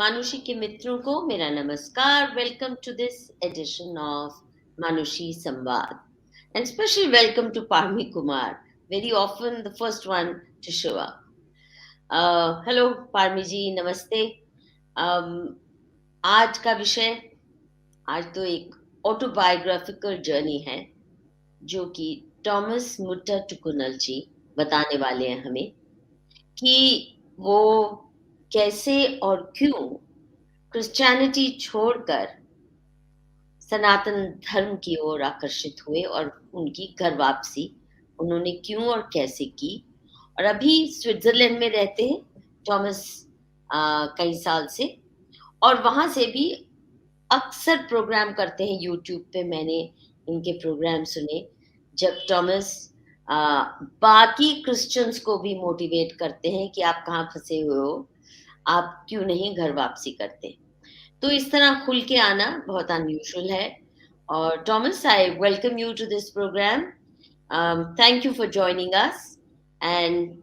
मानुषी के मित्रों को मेरा नमस्कार. Welcome to this edition of Manushi Samvad. And special welcome to Parmi Kumar, very often the first one to show up. Hello Parmi ji, namaste. आज का विषय, आज तो एक ऑटोबायोग्राफिकल जर्नी है जो कि टॉमस मुट्टाटुकुनल जी बताने वाले हैं हमें कि वो कैसे और क्यों क्रिश्चियनिटी छोड़कर सनातन धर्म की ओर आकर्षित हुए और उनकी घर वापसी उन्होंने क्यों और कैसे की. और अभी स्विट्जरलैंड में रहते हैं टॉमस कई साल से, और वहां से भी अक्सर प्रोग्राम करते हैं यूट्यूब पे. मैंने इनके प्रोग्राम सुने जब टॉमस बाकी क्रिश्चियंस को भी मोटिवेट करते हैं कि आप कहाँ फंसे हुए हो, आप क्यों नहीं घर वापसी करते. तो इस तरह खुल के आना बहुत अनयूजुअल है. और Thomas, I welcome you to this programme. Thank you for joining us and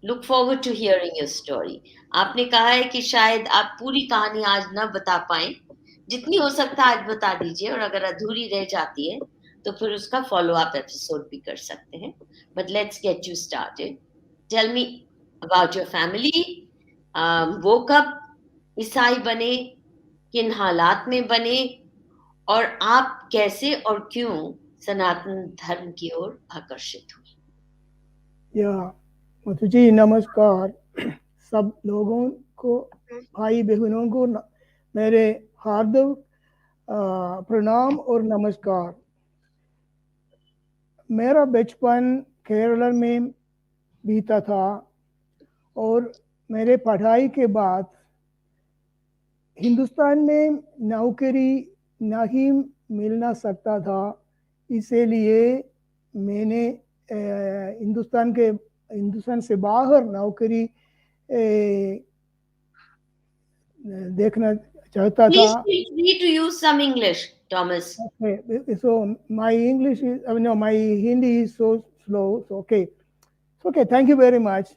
look forward to hearing your story. आपने कहा है कि शायद आप पूरी कहानी आज न बता पाए, जितनी हो सकता है आज बता दीजिए, और अगर अधूरी रह जाती है तो फिर उसका फॉलो अप एपिसोड भी कर सकते हैं. But let's get you started. Tell me about your family. वो कब ईसाई बने, किन हालात में बने, और आप कैसे और क्यों सनातन धर्म की ओर आकर्षित हुए. या मधु जी नमस्कार. सब लोगों को, भाई बहनों को मेरे हार्दिक प्रणाम और नमस्कार. मेरा बचपन केरल में बीता था और मेरे पढ़ाई के बाद हिंदुस्तान में नौकरी नहीं मिलना सकता था. इसीलिए मैंने हिंदुस्तान से बाहर नौकरी देखना चाहता था. Please feel free to use some English, Thomas. Okay, so my English is, my Hindi is so slow. So okay, thank you very much.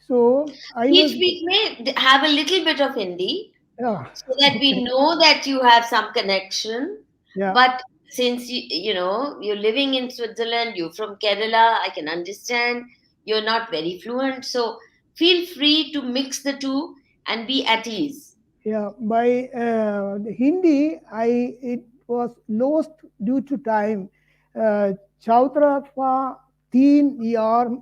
So Each week may have a little bit of Hindi, yeah, so that we know that you have some connection. yeah. But since you're living in Switzerland, you're from Kerala, I can understand you're not very fluent. So feel free to mix the two and be at ease. Yeah, by Hindi, it was lost due to time. चौतरफा 3 year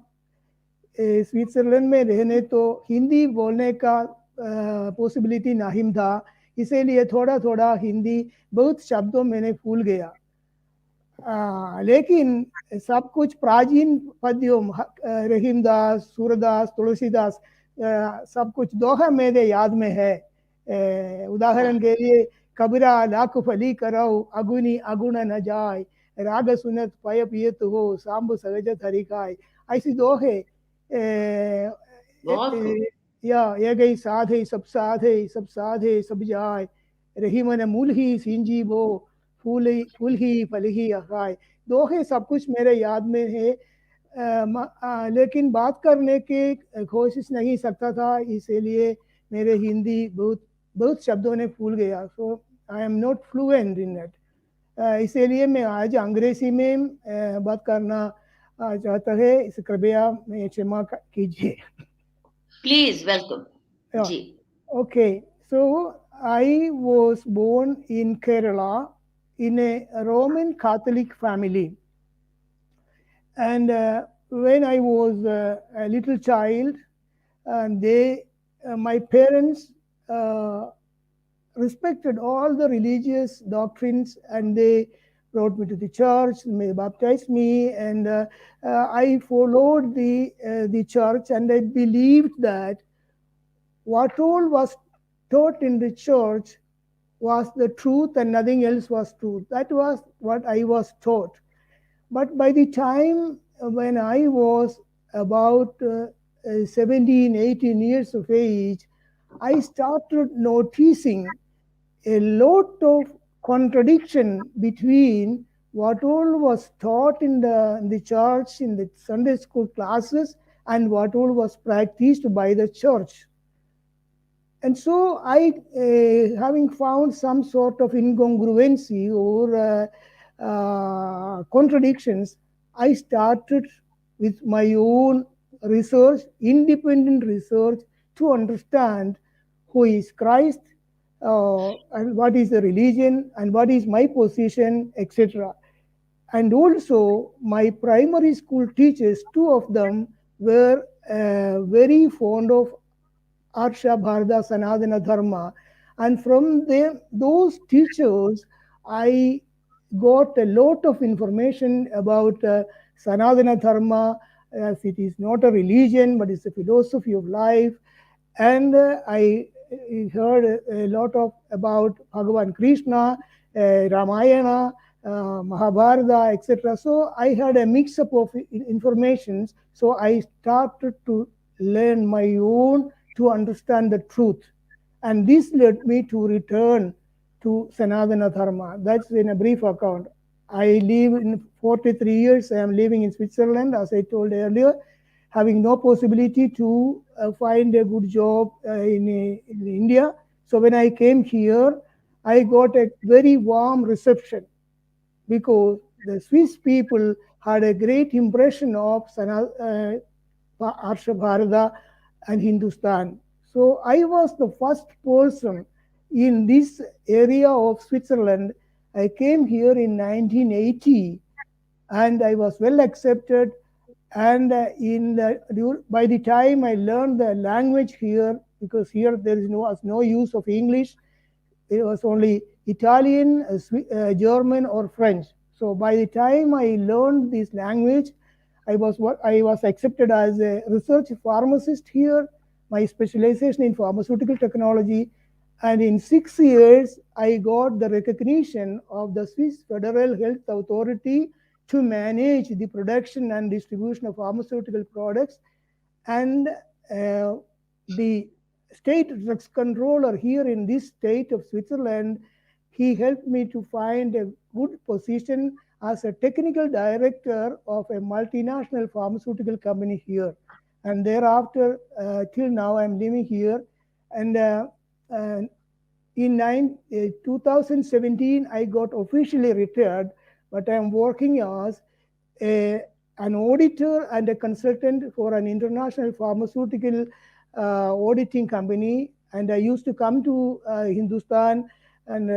Switzerland में रहने तो हिंदी बोलने का possibility नहीं था. इसीलिए थोड़ा थोड़ा हिंदी बहुत शब्दों मैंने भूल गया. लेकिन सब कुछ प्राचीन पद्यों, रहीमदास, सूरदास, तुलसीदास, सब कुछ दोहा मेरे याद में है. उदाहरण के लिए कबीरा लाख फली करो अगुनी अगुण न जाय, राग सुनत पय पियत हो सांब सहज हरिकाय. ऐसी दोहे या ये गई साधे सब साधे सब साधे सब जाय, रही मन मूल ही सिंजी वो फूल ही फल ही अखाय. दोहे सब कुछ मेरे याद में है. लेकिन बात करने की कोशिश नहीं सकता था, इसीलिए मेरे हिंदी बहुत शब्दों ने भूल गया. So I am not fluent in it. इसीलिए मैं आज अंग्रेजी में बात करना चाहता है. इस कृपया मैं क्षमा कीजिए. Please, welcome. Ji. Okay, so I was born in Kerala in a Roman Catholic family. And when I was a little child, my parents respected all the religious doctrines, and they brought me to the church, they baptized me, and I followed the church, and I believed that what all was taught in the church was the truth and nothing else was truth. That was what I was taught. But by the time when I was about 17, 18 years of age, I started noticing a lot of contradiction between what all was taught in the church, in the Sunday school classes, and what all was practiced by the church. And so I, having found some sort of incongruency or contradictions, I started with my own research, independent research, to understand who is Christ, and what is the religion, and what is my position, etc. And also, my primary school teachers, two of them, were very fond of Arsha Bharata Sanatana Dharma. And from them, those teachers, I got a lot of information about Sanatana Dharma, as it is not a religion, but it's a philosophy of life. And I heard a lot of about Bhagavan Krishna, Ramayana, Mahabharata, etc. So I had a mix-up of informations. So I started to learn my own to understand the truth. And this led me to return to Sanatana Dharma. That's in a brief account. I live in 43 years. I am living in Switzerland, as I told earlier, having no possibility to find a good job in India. So when I came here, I got a very warm reception because the Swiss people had a great impression of Arsha Bharata and Hindustan. So I was the first person in this area of Switzerland. I came here in 1980 and I was well accepted. And by the time I learned the language here, because here there is no use of English, it was only Italian, German, or French. So by the time I learned this language, I was accepted as a research pharmacist here. My specialization in pharmaceutical technology, and in 6 years, I got the recognition of the Swiss Federal Health Authority to manage the production and distribution of pharmaceutical products. And the state drugs controller here in this state of Switzerland, he helped me to find a good position as a technical director of a multinational pharmaceutical company here. And thereafter, till now, I'm living here. And in 2017, I got officially retired, but I'm working as a, an auditor and a consultant for an international pharmaceutical auditing company. And I used to come to Hindustan. And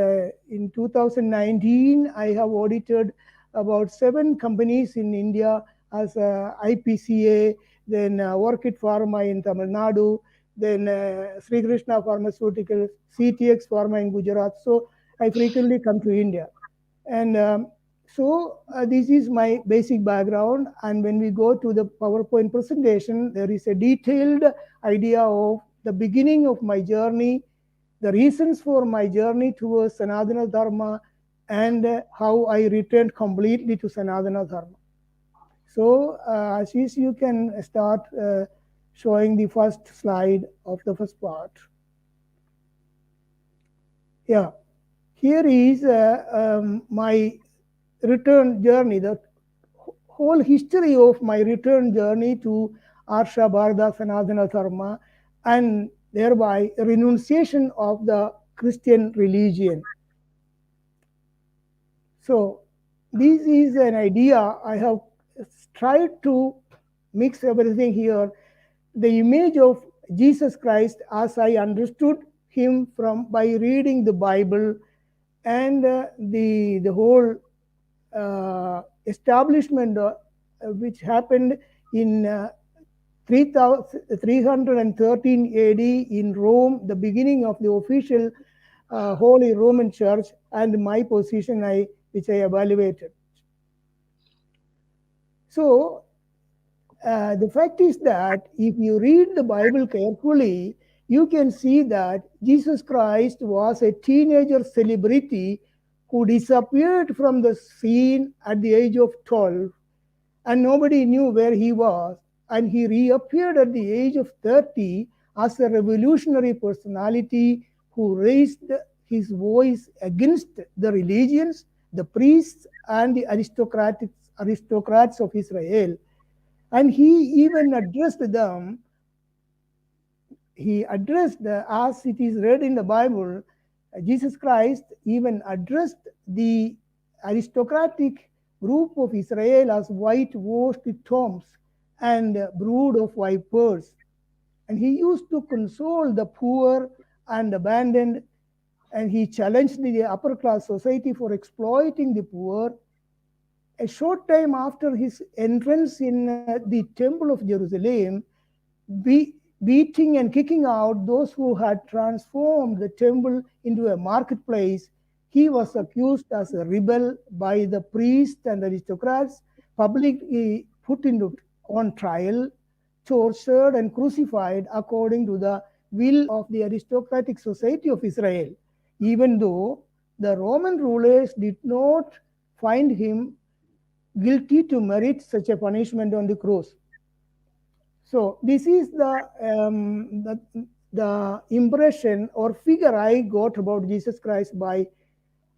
in 2019, I have audited about 7 companies in India as IPCA, then Orchid Pharma in Tamil Nadu, then Sri Krishna Pharmaceuticals, CTX Pharma in Gujarat. So I frequently come to India. And this is my basic background. And when we go to the PowerPoint presentation, there is a detailed idea of the beginning of my journey, the reasons for my journey towards Sanatana Dharma, and how I returned completely to Sanatana Dharma. So Ashish, you can start showing the first slide of the first part. Yeah, here is my return journey, the whole history of my return journey to Arsha Bharata Sanatana Dharma, and thereby renunciation of the Christian religion. So this is an idea. I have tried to mix everything here. The image of Jesus Christ as I understood him from by reading the Bible, and the whole establishment which happened in 313 AD in Rome, the beginning of the official Holy Roman Church, and my position which I evaluated. So the fact is that if you read the Bible carefully, you can see that Jesus Christ was a teenager celebrity who disappeared from the scene at the age of 12, and nobody knew where he was. And he reappeared at the age of 30 as a revolutionary personality who raised his voice against the religions, the priests, and the aristocrats of Israel. And he even addressed them he addressed, as it is read in the Bible, Jesus Christ even addressed the aristocratic group of Israel as whitewashed tombs and brood of vipers. And he used to console the poor and abandoned, and he challenged the upper class society for exploiting the poor. A short time after his entrance in the temple of Jerusalem, beating and kicking out those who had transformed the temple into a marketplace, he was accused as a rebel by the priests and aristocrats, publicly put into on trial, tortured and crucified according to the will of the aristocratic society of Israel, even though the Roman rulers did not find him guilty to merit such a punishment on the cross. So this is the impression or figure I got about Jesus Christ by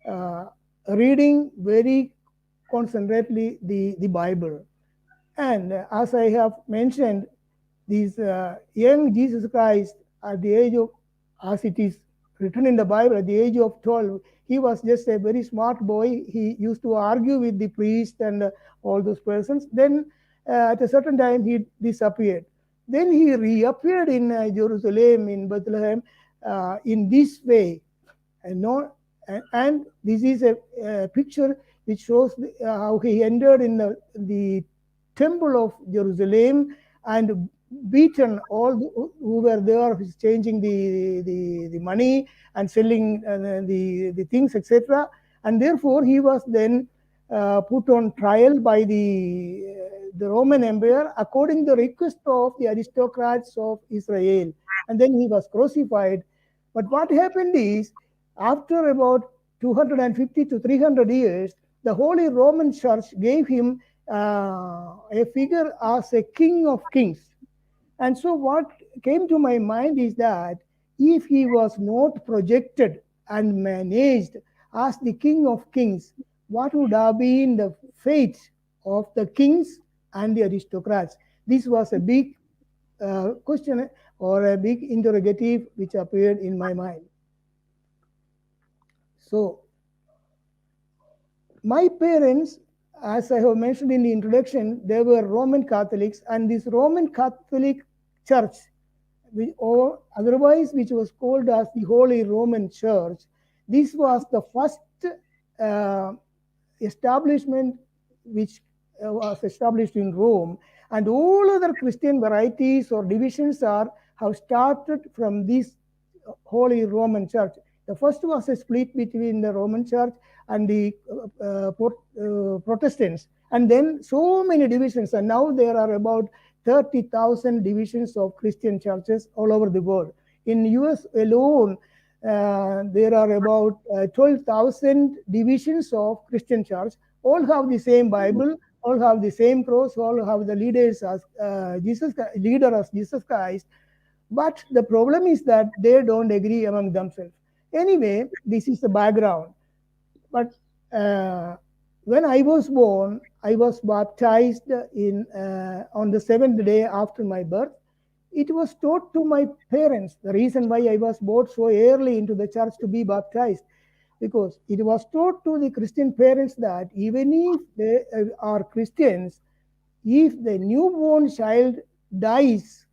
uh, reading very concentrately the Bible. And as I have mentioned, this young Jesus Christ at the age of, as it is written in the Bible, at the age of 12, he was just a very smart boy. He used to argue with the priest and all those persons. Then at a certain time, he disappeared. Then he reappeared in Jerusalem, in Bethlehem, in this way. And, no, and this is a picture which shows how he entered in the temple of Jerusalem and beaten all who were there, changing the money and selling the things, etc. And therefore he was then put on trial by the Roman Empire according to the request of the aristocrats of Israel. And then he was crucified. But what happened is, after about 250 to 300 years, the Holy Roman Church gave him a figure as a king of kings. And so, what came to my mind is that if he was not projected and managed as the king of kings, what would have been the fate of the kings and the aristocrats? This was a big question or a big interrogative which appeared in my mind. So, my parents, as I have mentioned in the introduction, they were Roman Catholics, and this Roman Catholic Church, or otherwise which was called as the Holy Roman Church, this was the first uh, establishment which was established in Rome, and all other Christian varieties or divisions have started from this Holy Roman Church. The first was a split between the Roman Church and the Protestants, and then so many divisions, and now there are about 30,000 divisions of Christian churches all over the world. In US alone, there are about 12,000 divisions of Christian church. All have the same Bible, all have the same cross, all have the leaders as leader as Jesus Christ. But the problem is that they don't agree among themselves. Anyway, this is the background. But when I was born, I was baptized on the 7th day after my birth. It was taught to my parents. The reason why I was brought so early into the church to be baptized, because it was taught to the Christian parents that even if they are Christians, if the newborn child dies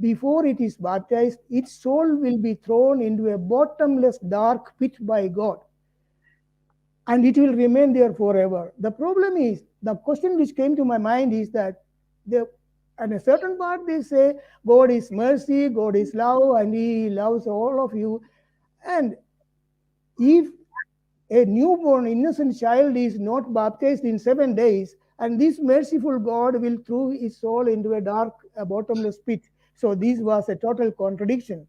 before it is baptized, its soul will be thrown into a bottomless dark pit by God, and it will remain there forever. The problem is, the question which came to my mind is that at a certain part they say God is mercy, God is love, and He loves all of you. And if a newborn innocent child is not baptized in 7 days, and this merciful God will throw his soul into a dark, bottomless pit. So this was a total contradiction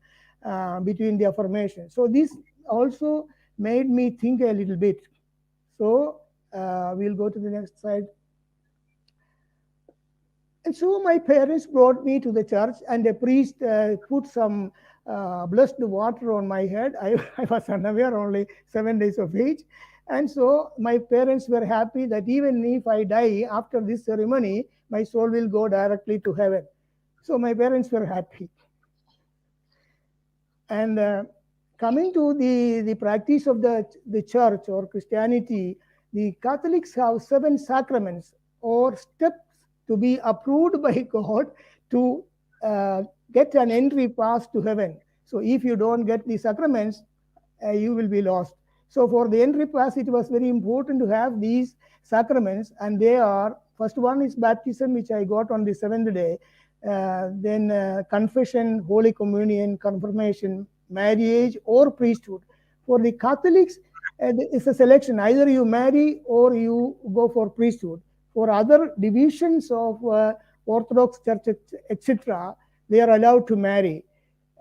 between the affirmation. So this also made me think a little bit. So we'll go to the next slide. And so my parents brought me to the church, and a priest put some blessed water on my head. I was unaware, only 7 days of age. And so my parents were happy that even if I die after this ceremony, my soul will go directly to heaven. So my parents were happy. And coming to the practice of the church or Christianity, the Catholics have 7 sacraments or steps to be approved by God to get an entry pass to heaven. So if you don't get the sacraments, you will be lost. So for the entry pass, it was very important to have these sacraments, and they are, first one is baptism, which I got on the 7th day, then confession, Holy Communion, confirmation, marriage, or priesthood. For the Catholics, it's a selection. Either you marry or you go for priesthood. For other divisions of Orthodox Church, etc., they are allowed to marry.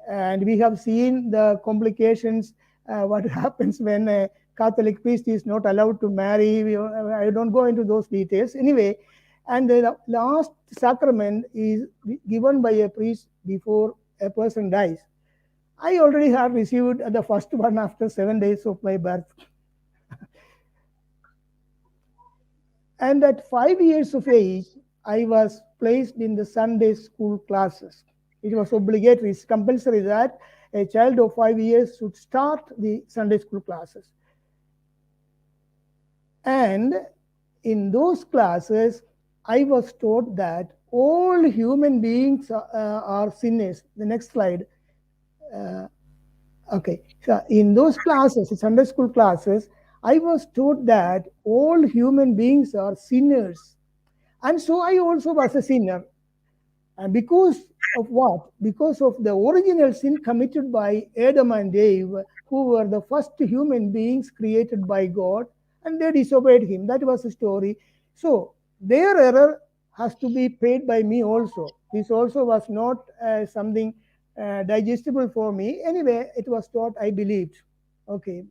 And we have seen the complications, what happens when a Catholic priest is not allowed to marry. I don't go into those details. Anyway, and the last sacrament is given by a priest before a person dies. I already have received the first one after 7 days of my birth. And at 5 years of age, I was placed in the Sunday school classes. It was obligatory, it's compulsory that a child of 5 years should start the Sunday school classes. And in those classes, I was taught that all human beings are sinners. The next slide. Okay, so in those classes, Sunday school classes, I was taught that all human beings are sinners. And so I also was a sinner. And because of what? Because of the original sin committed by Adam and Eve, who were the first human beings created by God, and they disobeyed him. That was the story. So their error has to be paid by me also. This also was not something digestible for me. Anyway, it was taught, I believed. Okay.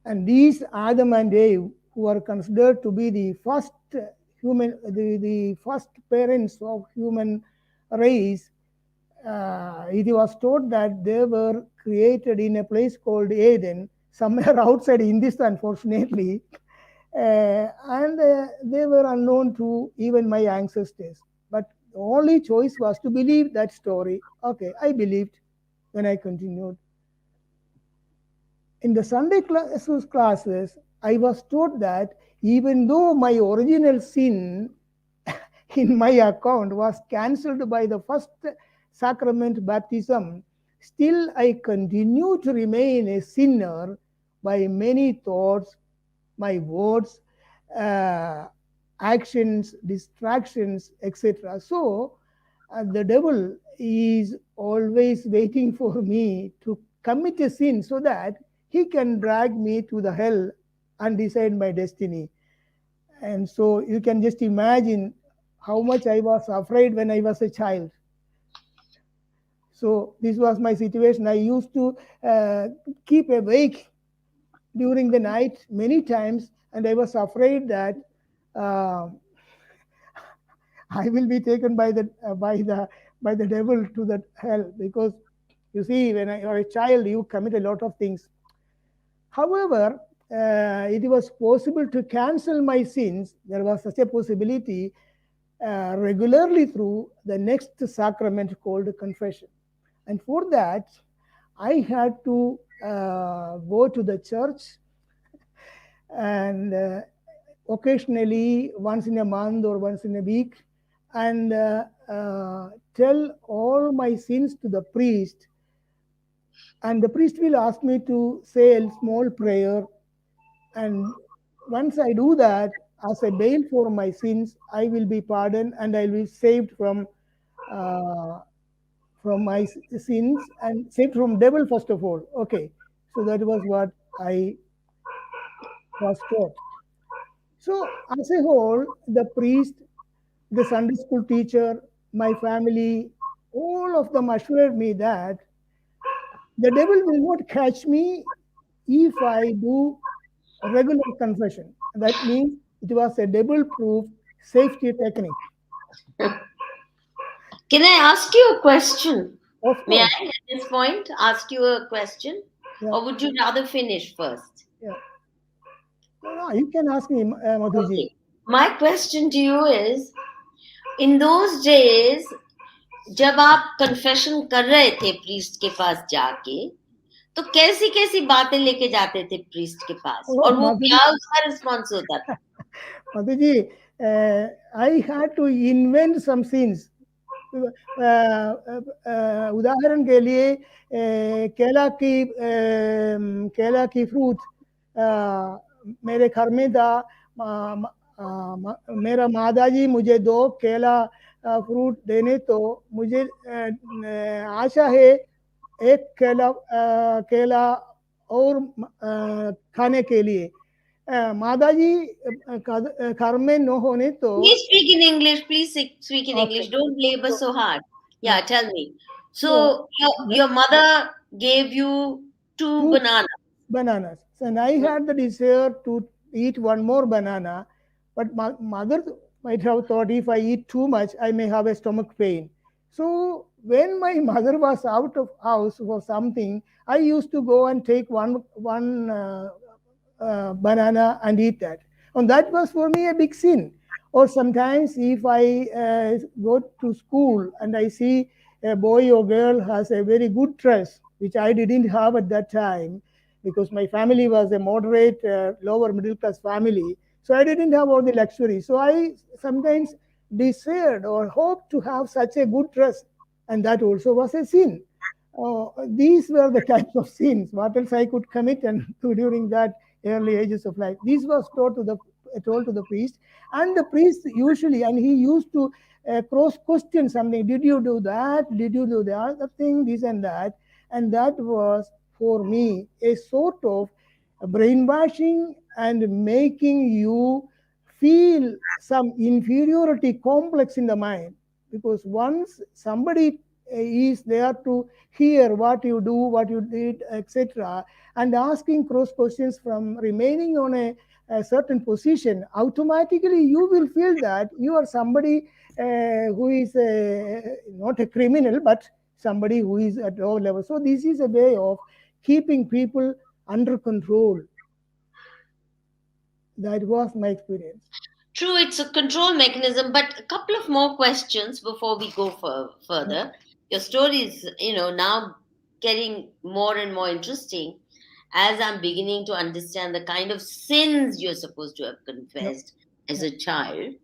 And these Adam and Eve, who are considered to be the first the first parents of human race, it was taught that they were created in a place called Eden, somewhere outside Hindustan, unfortunately, and they were unknown to even my ancestors. But the only choice was to believe that story. Okay, I believed when I continued. In the Sunday classes, I was taught that even though my original sin in my account was cancelled by the first sacrament, baptism, still I continue to remain a sinner by many thoughts, my words, uh, actions, distractions, etc. So the devil is always waiting for me to commit a sin so that he can drag me to the hell and decide my destiny. And so you can just imagine how much I was afraid when I was a child. So this was my situation. I used to keep awake during the night many times, and I was afraid that uh, I will be taken by the devil to the hell, because you see, when you are a child, you commit a lot of things. However, it was possible to cancel my sins. There was such a possibility regularly through the next sacrament called confession. And for that, I had to go to the church, and occasionally once in a month or once in a week, and tell all my sins to the priest. And the priest will ask me to say a small prayer. And once I do that, as a bail for my sins, I will be pardoned and I will be saved uh, from my sins and saved from devil first of all. Okay, so that was what I was taught. So as a whole, the priest, the Sunday school teacher, my family, all of them assured me that the devil will not catch me if I do regular confession. That means it was a devil-proof safety technique. Can I ask you a question? Of May I, course, at this point, ask you a question? yeah, Or would you rather finish first? yeah. No, no, you can ask me, Madhuji. Okay. My question to you is, in those days, जब आप confession कर रहे थे priest के पास जाके, तो कैसी कैसी बातें लेके जाते थे प्रीस्ट के पास, Oh, और वो Madhu, क्या उसका रिस्पॉन्स होता था? Madhuji, I had to invent some scenes. उदाहरण के लिए केला की फ्रूट मेरे घर में था। मेरा माताजी मुझे दो केला फ्रूट देने, तो मुझे आशा है एक केला और खाने के लिए। माताजी घर में न होने तो Please speak in English. Please speak in okay. English. Don't labor तो so hard. Yeah, tell me. तो So your mother gave you two two bananas. bananas. And I Hmm. had the desire to eat one more banana, but my mother might have thought if I eat too much, I may have a stomach pain. So when my mother was out of house for something, I used to go and take one banana and eat that. And that was for me a big sin. Or sometimes if I go to school and I see a boy or girl has a very good dress, which I didn't have at that time, because my family was a moderate, lower middle class family. So I didn't have all the luxury. So I sometimes desired or hoped to have such a good dress, and that also was a sin. These were the types of sins. What else I could commit and do during that early ages of life? This was told to the priest, and the priest usually, and he used to cross question something. Did you do that? Did you do the other thing? This and that, and that was for me a sort of brainwashing and making you feel some inferiority complex in the mind, because once somebody is there to hear what you do, what you did, etc., and asking cross questions from remaining on a certain position, automatically you will feel that you are somebody who is not a criminal, but somebody who is at low level. So this is a way of keeping people under control. That was my experience. True, it's a control mechanism, but a couple of more questions before we go Yeah, further. Your story is, now getting more and more interesting as I'm beginning to understand the kind of sins you're supposed to have yeah, confessed as yeah, a child.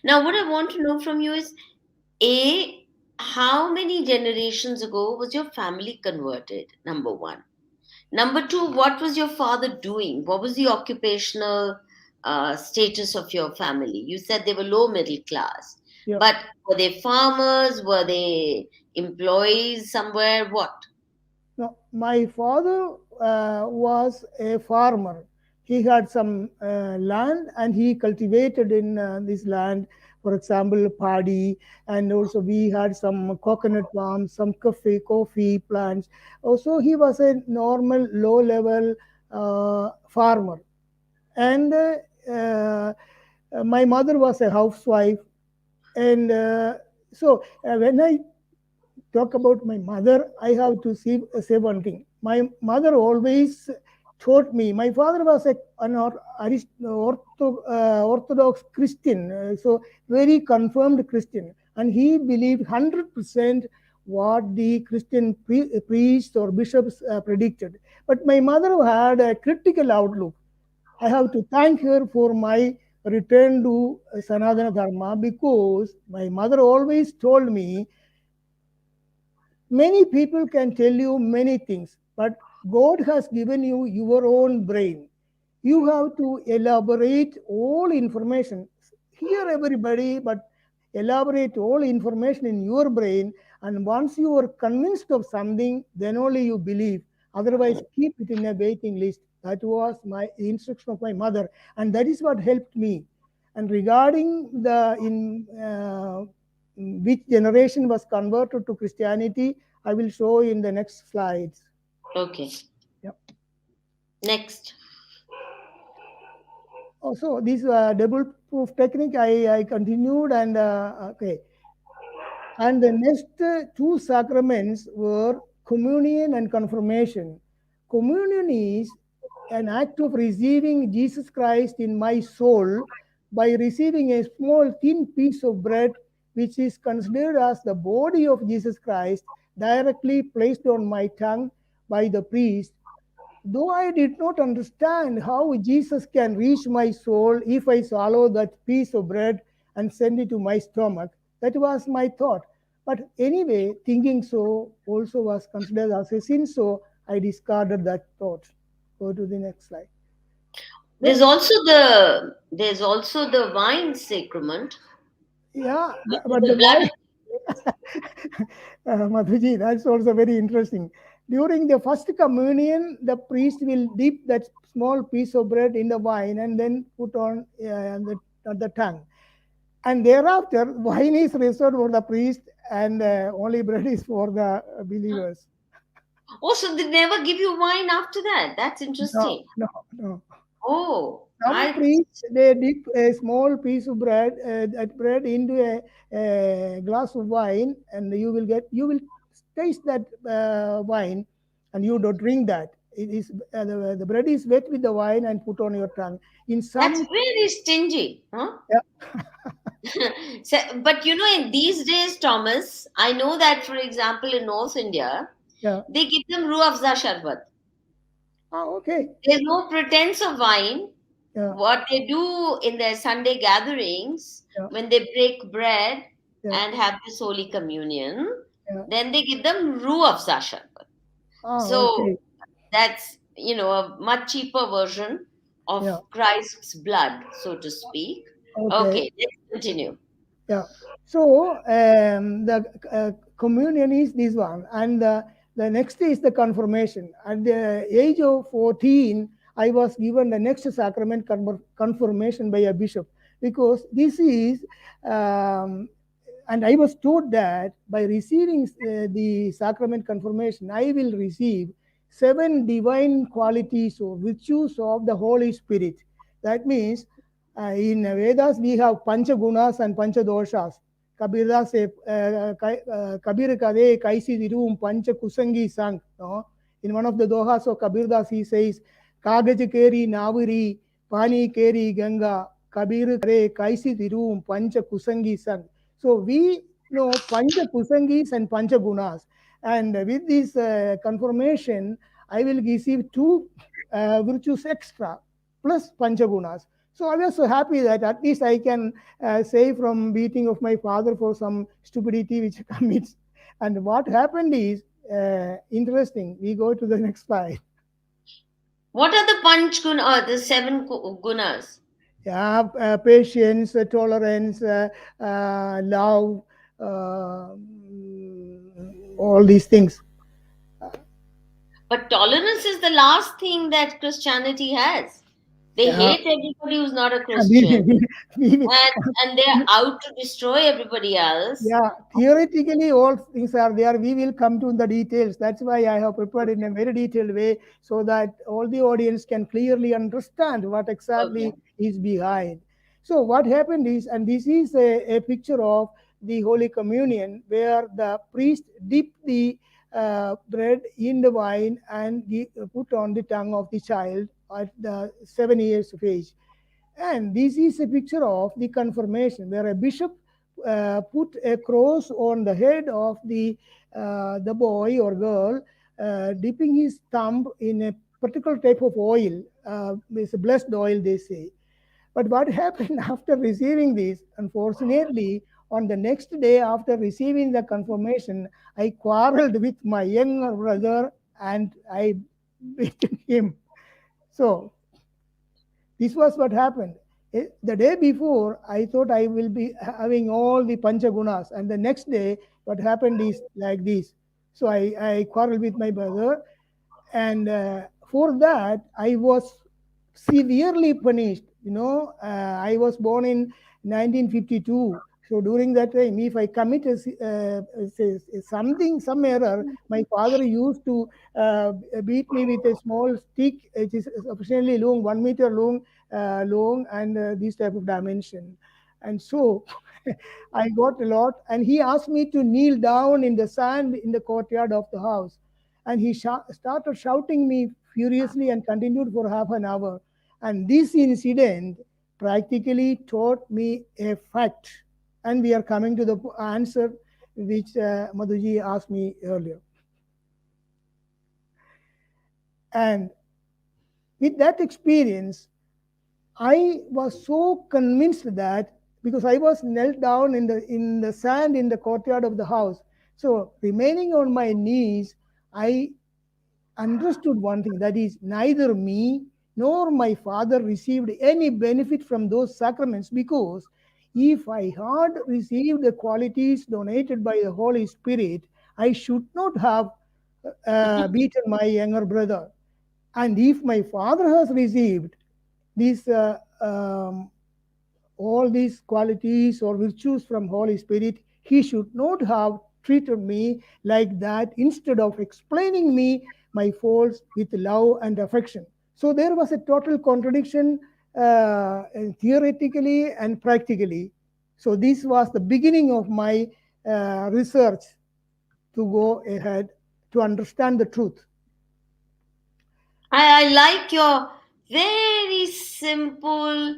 Now, what I want to know from you is, A, how many generations ago was your family converted? Number one. Number two, what was your father doing? What was the occupational status of your family? You said they were low middle class, yeah. but were they farmers? Were they employees somewhere? What? No, my father was a farmer. He had some land and he cultivated in this land, for example, paddy, and also we had some coconut palms, some coffee plants. Also, he was a normal low level farmer. And my mother was a housewife. And when I talk about my mother, I have to say one thing. My mother always taught me. My father was an Orthodox Christian, so very confirmed Christian, and he believed 100% what the Christian priests or bishops predicted. But my mother had a critical outlook. I have to thank her for my return to Sanatana Dharma, because my mother always told me many people can tell you many things, but God has given you your own brain. You have to elaborate all information. Hear everybody, but elaborate all information in your brain. And once you are convinced of something, then only you believe. Otherwise, keep it in a waiting list. That was my instruction of my mother, and that is what helped me. And regarding the in which generation was converted to Christianity, I will show in the next slides. Okay. Yeah. Next. Also, this double proof technique, I continued, and okay. And the next two sacraments were communion and confirmation. Communion is an act of receiving Jesus Christ in my soul by receiving a small thin piece of bread which is considered as the body of Jesus Christ, directly placed on my tongue by the priest. Though I did not understand how Jesus can reach my soul if I swallow that piece of bread and send it to my stomach, that was my thought. But anyway, thinking so also was considered as a sin, so I discarded that thought. Go to the next slide. There's also the Vine Sacrament, Yeah, which is but the the blood. why, Madhuji, that's also very interesting. During the first communion, the priest will dip that small piece of bread in the wine and then put on the tongue. And thereafter, wine is reserved for the priest, and only bread is for the believers. Oh, so they never give you wine after that. That's No, interesting. no, no. Oh, Some priests they dip a small piece of bread, that bread into a glass of wine, and you will taste that wine, and you don't drink that. It is the bread is wet with the wine and put on your tongue. In that's some, very stingy, huh? yeah, So, but in these days, Thomas, I know that, for example, in North India, yeah, they give them Ruh Afza Sharbat. okay, There's no pretense of wine. yeah, What they do in their Sunday gatherings, yeah, when they break bread yeah, and have this Holy Communion, yeah. then they give them Ruh Afza Sharbat. So Okay, that's, a much cheaper version of yeah, Christ's blood, so to speak. okay. Okay, let's continue. Yeah. So the communion is this one, and the next is the confirmation. At the age of 14, I was given the next sacrament confirmation by a bishop, because this is, um, and I was told that by receiving the sacrament confirmation, I will receive 7 divine qualities or virtues of the Holy Spirit. That means in Vedas, we have Pancha Gunas and Pancha Doshas. Kabira say, Kabir Kade Kaisi Dirum Pancha Kusangi Sang. No? In one of the Dohas of Kabir Das, he says, Kagaj Keri Naviri, Pani Keri Ganga, Kabir Kare Kaisi Dirum Pancha Kusangi Sang. So we know Pancha Kusangis and Pancha Gunas. And with this confirmation, I will receive 2 virtues extra plus Panchagunas. So I was so happy that at least I can save from beating of my father for some stupidity which commits. And what happened is interesting. We go to the next slide. What are the Panch Guna, or the seven Gunas? Yeah, patience, tolerance, love, all these things. But tolerance is the last thing that Christianity has. They Yeah, hate everybody who's not a we, Christian, we, and they're out to destroy everybody else. yeah, theoretically, all things are there. We will come to the details. That's why I have prepared in a very detailed way so that all the audience can clearly understand what Okay. exactly is behind. So, what happened is, and this is a picture of the Holy Communion where the priest dipped the bread in the wine and put on the tongue of the child at the 7 years of age. And this is a picture of the confirmation where a bishop put a cross on the head of the boy or girl, dipping his thumb in a particular type of oil. It's a blessed oil, they say. But what happened after receiving this? Unfortunately, on the next day after receiving the confirmation, I quarreled with my younger brother and I beat him. So this was what happened. The day before, I thought I will be having all the panchagunas, and the next day, what happened is like this. So I quarreled with my brother, and for that, I was severely punished. I was born in 1952. So during that time, if I commit some error, my father used to beat me with a small stick, which is sufficiently long, 1 meter long, and this type of dimension. And so I got a lot, and he asked me to kneel down in the sand in the courtyard of the house. And he started shouting me furiously and continued for half an hour. And this incident practically taught me a fact. And we are coming to the answer which Madhuji asked me earlier. And with that experience, I was so convinced that because I was knelt down in the sand in the courtyard of the house, so remaining on my knees, I understood one thing, that is, neither me nor my father received any benefit from those sacraments, because if I had received the qualities donated by the Holy Spirit, I should not have beaten my younger brother. And if my father has received these all these qualities or virtues from Holy Spirit, he should not have treated me like that, instead of explaining me my faults with love and affection. So there was a total contradiction, theoretically and practically. So this was the beginning of my research to go ahead to understand the truth. I like your very simple,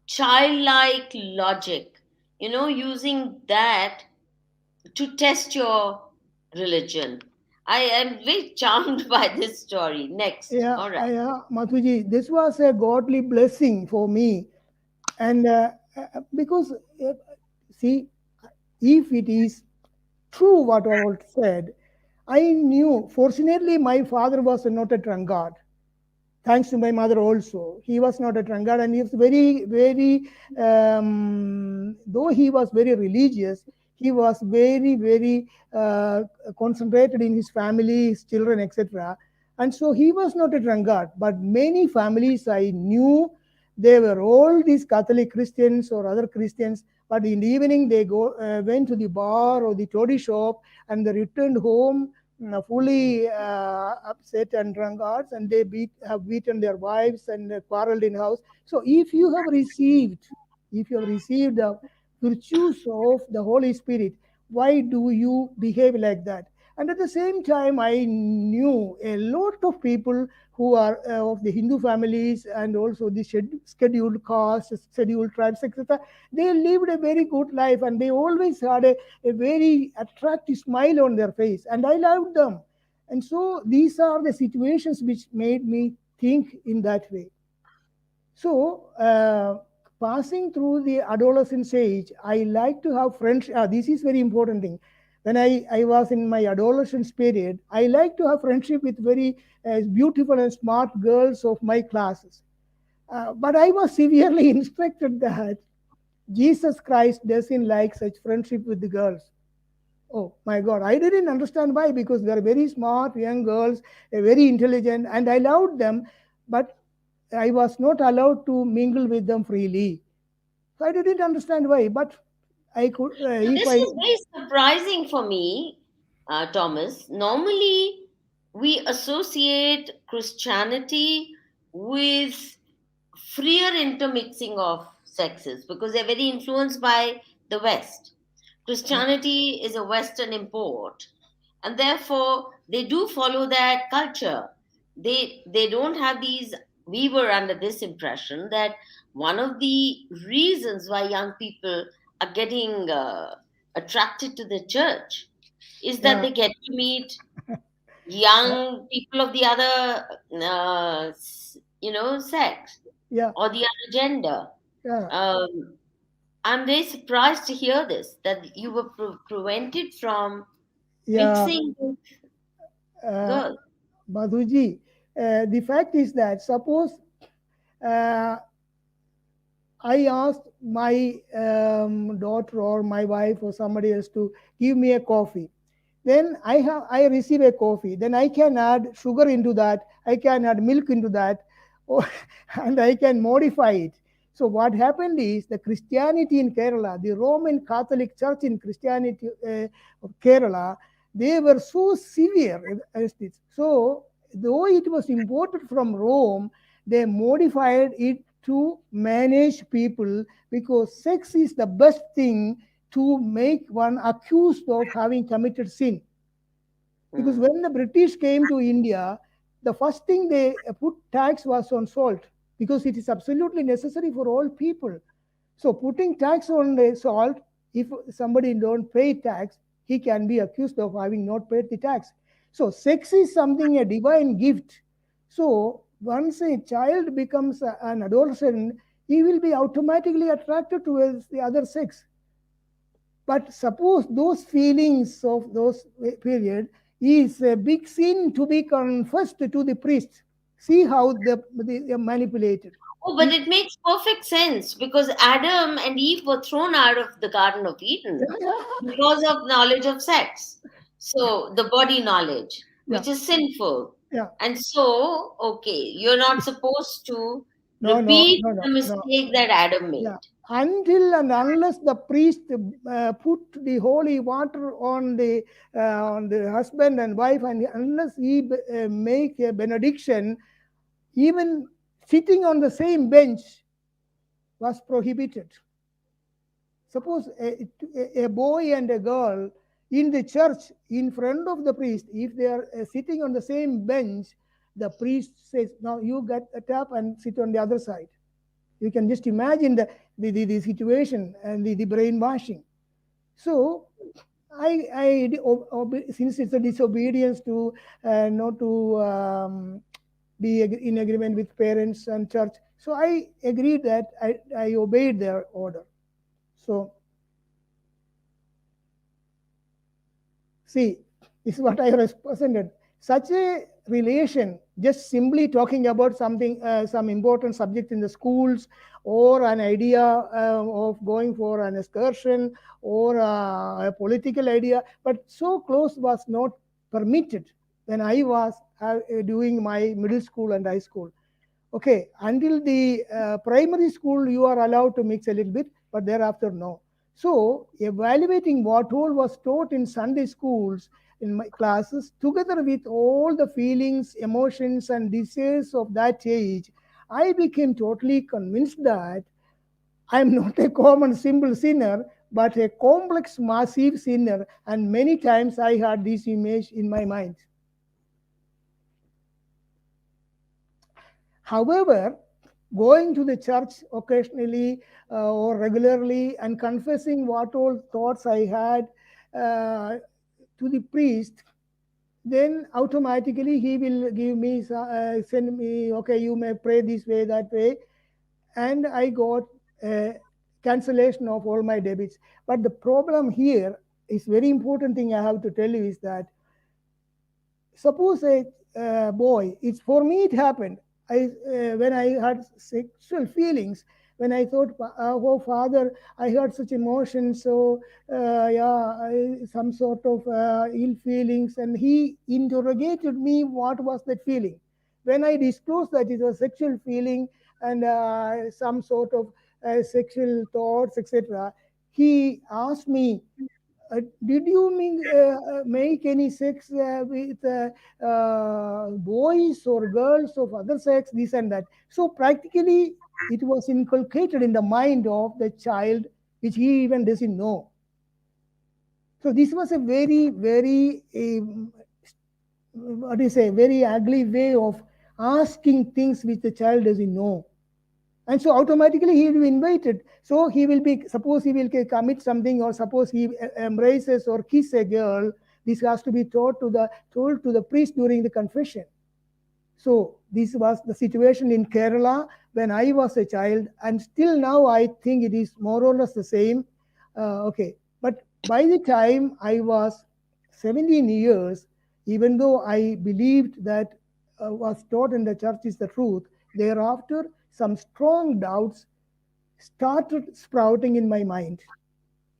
childlike logic, using that to test your religion. I am very charmed by this story. Next. Yeah, All right. Mathuji, this was a godly blessing for me. And because, see, if it is true what all said, I knew, fortunately, my father was not a drunkard. Thanks to my mother also. He was not a drunkard, and he was very, very, though he was very religious, he was very, very concentrated in his family, his children, etc. And so he was not a drunkard. But many families I knew, they were all these Catholic Christians or other Christians, but in the evening they went to the bar or the toddy shop, and they returned home fully upset and drunkards, and they have beaten their wives and quarreled in house. So if you have received the virtues of the Holy Spirit, why do you behave like that? And at the same time, I knew a lot of people who are of the Hindu families, and also the scheduled castes, scheduled tribes, etc. They lived a very good life, and they always had a very attractive smile on their face, and I loved them. And so these are the situations which made me think in that way. So, passing through the adolescence age, I like to have friends. This is very important thing. When I was in my adolescence period, I like to have friendship with very beautiful and smart girls of my classes. But I was severely instructed that Jesus Christ doesn't like such friendship with the girls. Oh my God, I didn't understand why, because they are very smart young girls, very intelligent, and I loved them, but I was not allowed to mingle with them freely. So I didn't understand why, but I could, So if this I, is very surprising for me, Thomas. Normally, we associate Christianity with freer intermixing of sexes because they're very influenced by the West. yeah, Christianity is a Western import, and therefore they do follow that culture. They don't have these. We were under this impression that one of the reasons why young people are getting attracted to the church is that yeah, they get to meet uh, young people of the other sex yeah, or the other gender. yeah, um, I'm very surprised to hear this, that you were prevented from yeah, mixing with uh, girls. Madhuji. The fact is that, suppose uh, I asked my daughter or my wife or somebody else to give me a coffee. Then I receive a coffee. Then I can add sugar into that. I can add milk into that, or, and I can modify it. So what happened is, the Christianity in Kerala, the Roman Catholic Church in Christianity of Kerala, they were so severe as this. So though it was imported from Rome, they modified it to manage people, because sex is the best thing to make one accused of having committed sin. Because Hmm. when the British came to India, the first thing they put tax was on salt, because it is absolutely necessary for all people. So putting tax on the salt If somebody don't pay tax, he can be accused of having not paid the tax. So sex is something, a divine gift. So once a child becomes an adolescent, he will be automatically attracted towards the other sex. But suppose those feelings of those period is a big sin to be confessed to the priest. See how they are manipulated. Oh, but If, it makes perfect sense because Adam and Eve were thrown out of the Garden of Eden because of knowledge of sex. So, the body knowledge, yeah, which is sinful. yeah. And so, okay, you're not supposed to No, no, repeat no, the no, no. mistake that Adam Yeah. made. Until and unless the priest put the holy water on the husband and wife, and unless he make a benediction, even sitting on the same bench was prohibited. Suppose a boy and a girl in the church in front of the priest, if they are sitting on the same bench, the priest says, "Now you get up and sit on the other side." You can just imagine the situation and the brainwashing. So since it's a disobedience to not to be in agreement with parents and church, so I agreed that I obeyed their order. So see, this is what I represented. Such a relation, just simply talking about something, some important subject in the schools, or an idea of going for an excursion, or a political idea, but so close was not permitted when I was doing my middle school and high school. Okay, until the primary school, you are allowed to mix a little bit, but thereafter, no. So, evaluating what all was taught in Sunday schools in my classes, together with all the feelings, emotions, and desires of that age, I became totally convinced that I am not a common simple sinner, but a complex, massive sinner. And many times I had this image in my mind. However, going to the church occasionally or regularly and confessing what all thoughts I had to the priest, then automatically he will give me, send me, okay, you may pray this way, that way. And I got a cancellation of all my debits. But the problem here is very important thing I have to tell you is that suppose a boy, it's for me it happened. When I had sexual feelings, when I thought, oh father, I had such emotions, so yeah, some sort of ill feelings, and he interrogated me what was that feeling. When I disclosed that it was sexual feeling and some sort of sexual thoughts, etc., he asked me, did you make any sex with boys or girls of other sex, this and that? So practically, it was inculcated in the mind of the child, which he even doesn't know. So this was a very, very, what do you say, very ugly way of asking things which the child doesn't know. And so automatically he will be invited. So he will be, suppose he will commit something, or suppose he embraces or kiss a girl, this has to be told to the priest during the confession. So this was the situation in Kerala when I was a child, and still now I think it is more or less the same. Okay, but by the time I was 17 years, even though I believed that was taught in the church is the truth, thereafter some strong doubts started sprouting in my mind.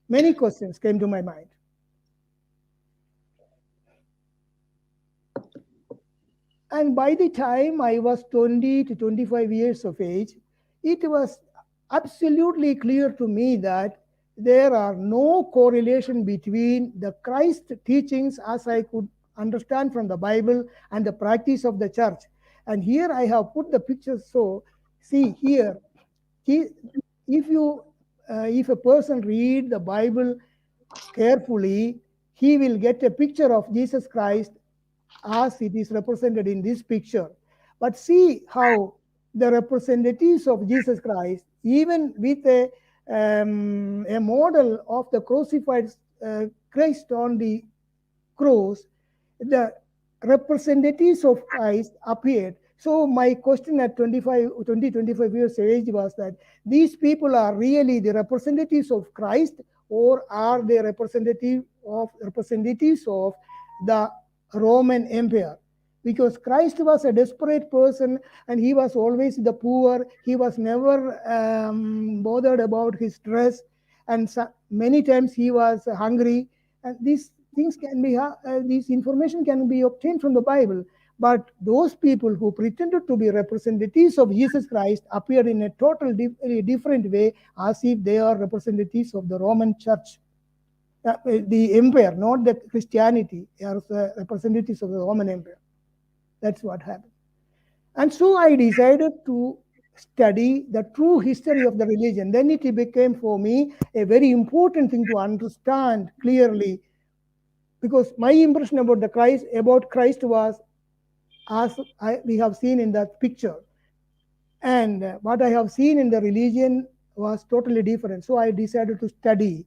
Many questions came to my mind. And by the time I was 20 to 25 years of age, it was absolutely clear to me that there are no correlation between the Christ teachings as I could understand from the Bible and the practice of the church. And here I have put the pictures. So see here, he, if a person read the Bible carefully, he will get a picture of Jesus Christ as it is represented in this picture. But see how the representatives of Jesus Christ, even with a a model of the crucified Christ on the cross, the representatives of Christ appeared. So my question at 25 years age was that these people are really the representatives of Christ, or are they representatives of the Roman Empire? Because Christ was a desperate person, and he was always the poor. He was never bothered about his dress, and many times he was hungry. And these things can be, this information can be obtained from the Bible. But those people who pretended to be representatives of Jesus Christ appeared in a different way, as if they are representatives of the Roman Church, the empire, not the Christianity. They are representatives of the Roman Empire. That's what happened. And so I decided to study the true history of the religion. Then it became for me a very important thing to understand clearly, because my impression about Christ was as we have seen in that picture, and what I have seen in the religion was totally different. So I decided to study.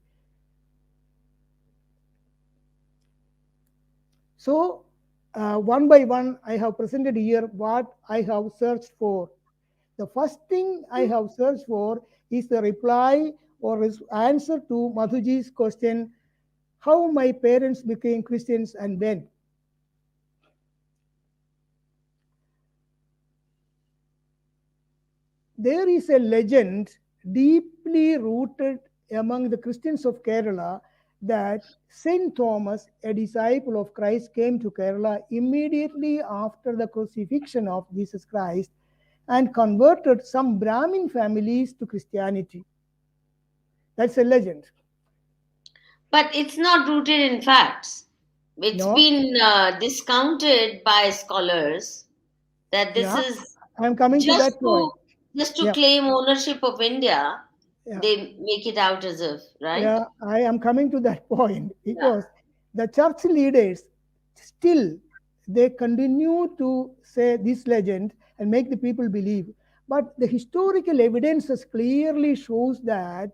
So one by one, I have presented here what I have searched for. The first thing I have searched for is the reply or answer to Madhuji's question, how my parents became Christians and when. There is a legend deeply rooted among the Christians of Kerala that Saint Thomas, a disciple of Christ, came to Kerala immediately after the crucifixion of Jesus Christ and converted some Brahmin families to Christianity. That's a legend. But it's not rooted in facts. It's No, been discounted by scholars that this yeah, is I'm coming to just that to point. just to Yeah, claim ownership of India. yeah. They make it out as if, right? Yeah, I am coming to that point Yeah. because the church leaders still, they continue to say this legend and make the people believe. But the historical evidences clearly shows that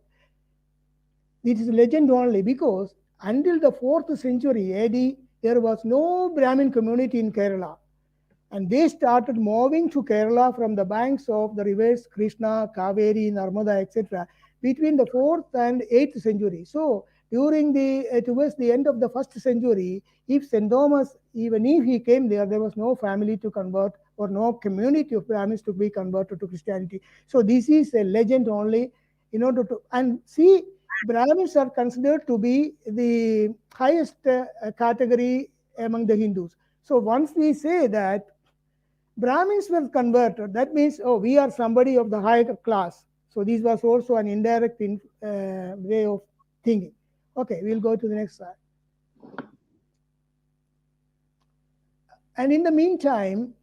it is legend only, because until the 4th century AD, there was no Brahmin community in Kerala, and they started moving to Kerala from the banks of the rivers Krishna, Kaveri, Narmada, etc. between the 4th and 8th century. So during the towards the end of the 1st century, if Saint Thomas, even if he came there, there was no family to convert or no community of Brahmins to be converted to Christianity. So this is a legend only. In order to, and see, Brahmins are considered to be the highest category among the Hindus. So once we say that Brahmins were converted, that means, oh, we are somebody of the higher class. So this was also an indirect way of thinking. Okay, we'll go to the next slide. And in the meantime,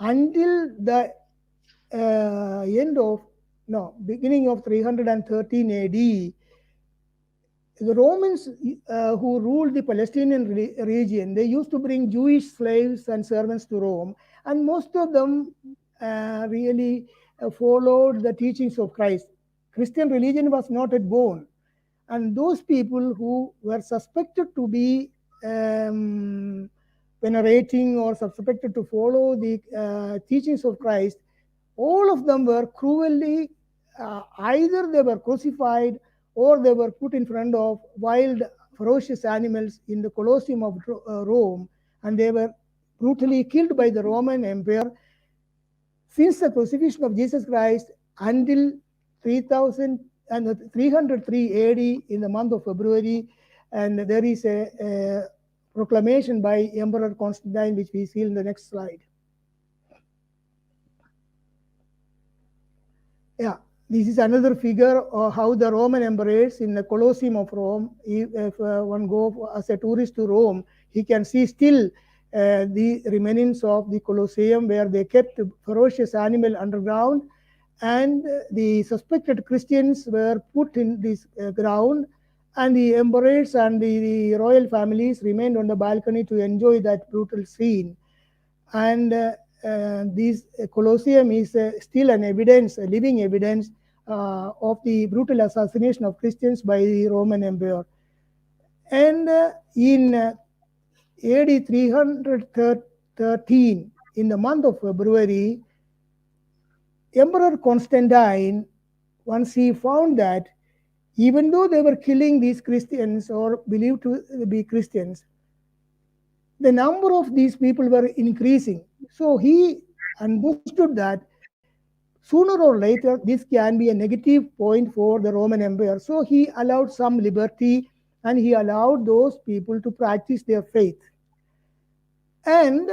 until the beginning of 313 AD, the Romans who ruled the Palestinian region, they used to bring Jewish slaves and servants to Rome, and most of them really followed the teachings of Christ. Christian religion was not yet born, and those people who were suspected to be venerating or suspected to follow the teachings of Christ, all of them were cruelly, either they were crucified or they were put in front of wild, ferocious animals in the Colosseum of Rome, and they were brutally killed by the Roman Empire. Since the crucifixion of Jesus Christ until 3000 and 303 AD in the month of February, and there is a proclamation by Emperor Constantine, which we see in the next slide. Yeah, this is another figure of how the Roman emperors in the Colosseum of Rome. If one go as a tourist to Rome, he can see still the remnants of the Colosseum, where they kept ferocious animal underground, and the suspected Christians were put in this ground, and the emperors and the royal families remained on the balcony to enjoy that brutal scene. And this Colosseum is still an evidence, a living evidence of the brutal assassination of Christians by the Roman Empire. And in AD 313, in the month of February, Emperor Constantine, once he found that even though they were killing these Christians or believed to be Christians, the number of these people were increasing. So he understood that sooner or later this can be a negative point for the Roman Empire. So he allowed some liberty and he allowed those people to practice their faith. And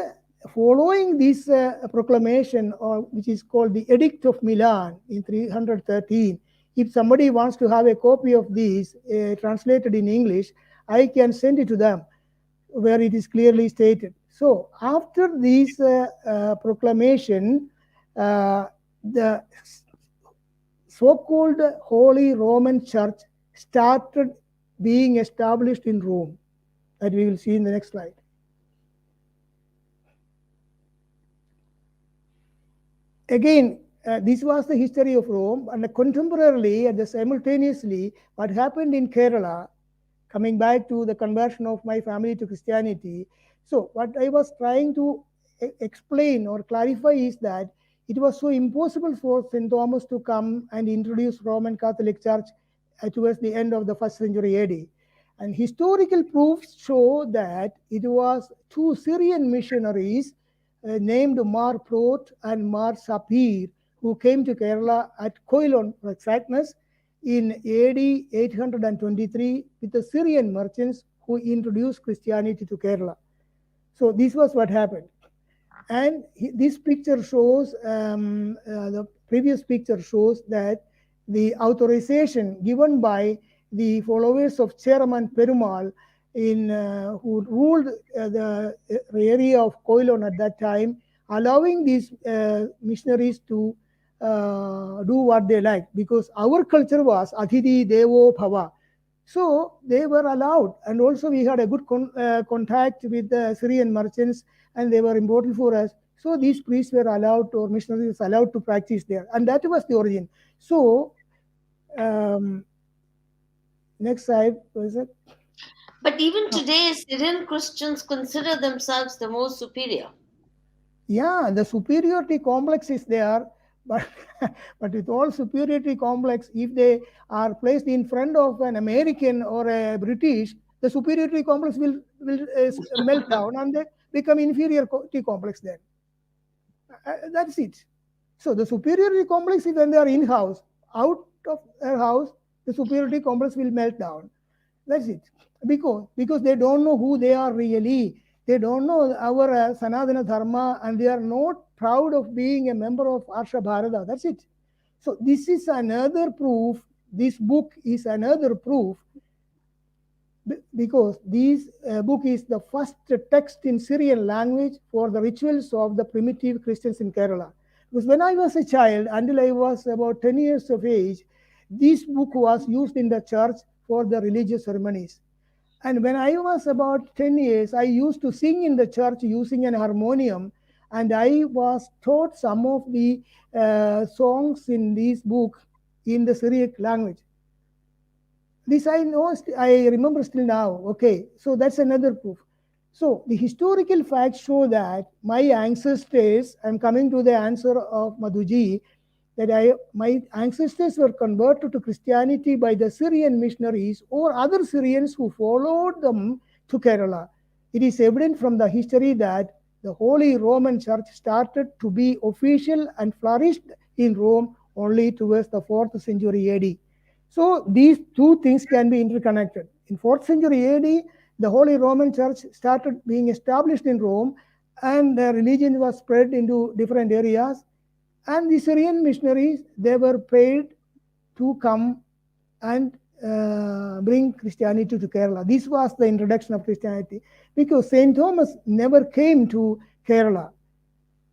following this proclamation, or which is called the Edict of Milan in 313, if somebody wants to have a copy of this translated in English, I can send it to them where it is clearly stated. So after this proclamation, the so-called Holy Roman Church started being established in Rome, that we will see in the next slide. Again, this was the history of Rome, and contemporarily and simultaneously, what happened in Kerala, coming back to the conversion of my family to Christianity. So what I was trying to explain or clarify is that it was so impossible for St. Thomas to come and introduce Roman Catholic Church towards the end of the 1st century AD. And historical proofs show that it was two Syrian missionaries named Mar Prot and Mar Sapir, who came to Kerala at Koilon, for exactness, in AD 823 with the Syrian merchants who introduced Christianity to Kerala. So this was what happened. And this picture shows, the previous picture shows that the authorization given by the followers of Chairman Perumal who ruled the area of Koilon at that time, allowing these missionaries to do what they like, because our culture was Adhiti Devo Bhava. So they were allowed, and also we had a good contact with the Syrian merchants, and they were important for us. So these priests were allowed, or missionaries allowed to practice there, and that was the origin. So next slide, was it? But even today, Syrian Christians consider themselves the most superior. Yeah, the superiority complex is there, but but with all superiority complex, if they are placed in front of an American or a British, the superiority complex will melt down and they become inferiority complex then. That's it. So the superiority complex is when they are in-house. Out of their house, the superiority complex will melt down. That's it. Because they don't know who they are really. They don't know our Sanatana Dharma, and they are not proud of being a member of Arsha Bharata. That's it. So this is another proof. This book is another proof, because this book is the first text in Syrian language for the rituals of the primitive Christians in Kerala. Because when I was a child, until I was about 10 years of age, this book was used in the church for the religious ceremonies. And when I was about 10 years, I used to sing in the church using an harmonium, and I was taught some of the songs in this book in the Syriac language. This I know, I remember still now. Okay, so that's another proof. So the historical facts show that my ancestors, I'm coming to the answer of Madhuji, that my ancestors were converted to Christianity by the Syrian missionaries or other Syrians who followed them to Kerala. It is evident from the history that the Holy Roman Church started to be official and flourished in Rome only towards the 4th century AD. So these two things can be interconnected. In 4th century AD, the Holy Roman Church started being established in Rome, and the religion was spread into different areas. And the Syrian missionaries, they were paid to come and bring Christianity to Kerala. This was the introduction of Christianity, because St. Thomas never came to Kerala.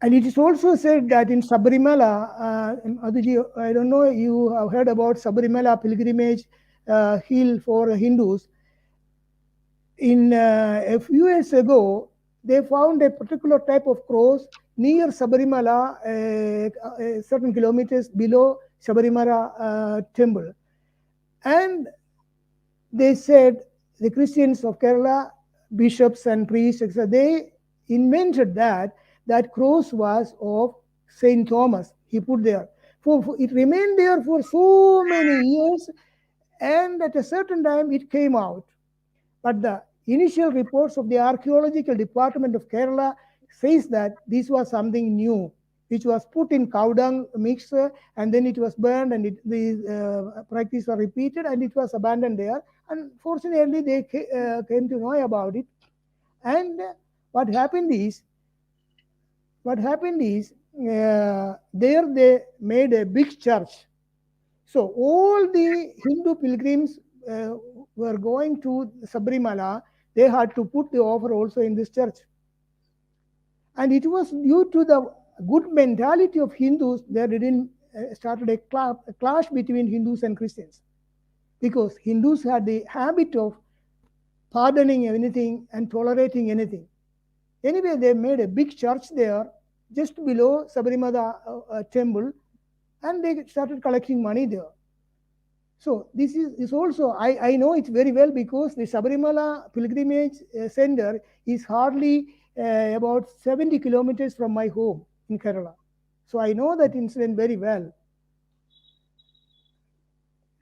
And it is also said that in Sabarimala, I don't know, you have heard about Sabarimala pilgrimage hill for Hindus. In a few years ago, they found a particular type of cross near Sabarimala, certain kilometers below Sabarimala temple. And they said, the Christians of Kerala, bishops and priests, etc., they invented that cross was of Saint Thomas. He put there. It remained there for so many years, and at a certain time it came out. But the initial reports of the archaeological department of Kerala says that this was something new, which was put in cow dung mixer, and then it was burned, and the practice was repeated, and it was abandoned there. Unfortunately, they came to know about it. And what happened is, there they made a big church. So all the Hindu pilgrims were going to Sabrimala. They had to put the offer also in this church. And it was due to the good mentality of Hindus that it didn't started a clash between Hindus and Christians. Because Hindus had the habit of pardoning anything and tolerating anything. Anyway, they made a big church there just below Sabrimala temple, and they started collecting money there. So this is also, I know it very well because the Sabarimala pilgrimage center is hardly about 70 kilometers from my home in Kerala. So I know that incident very well.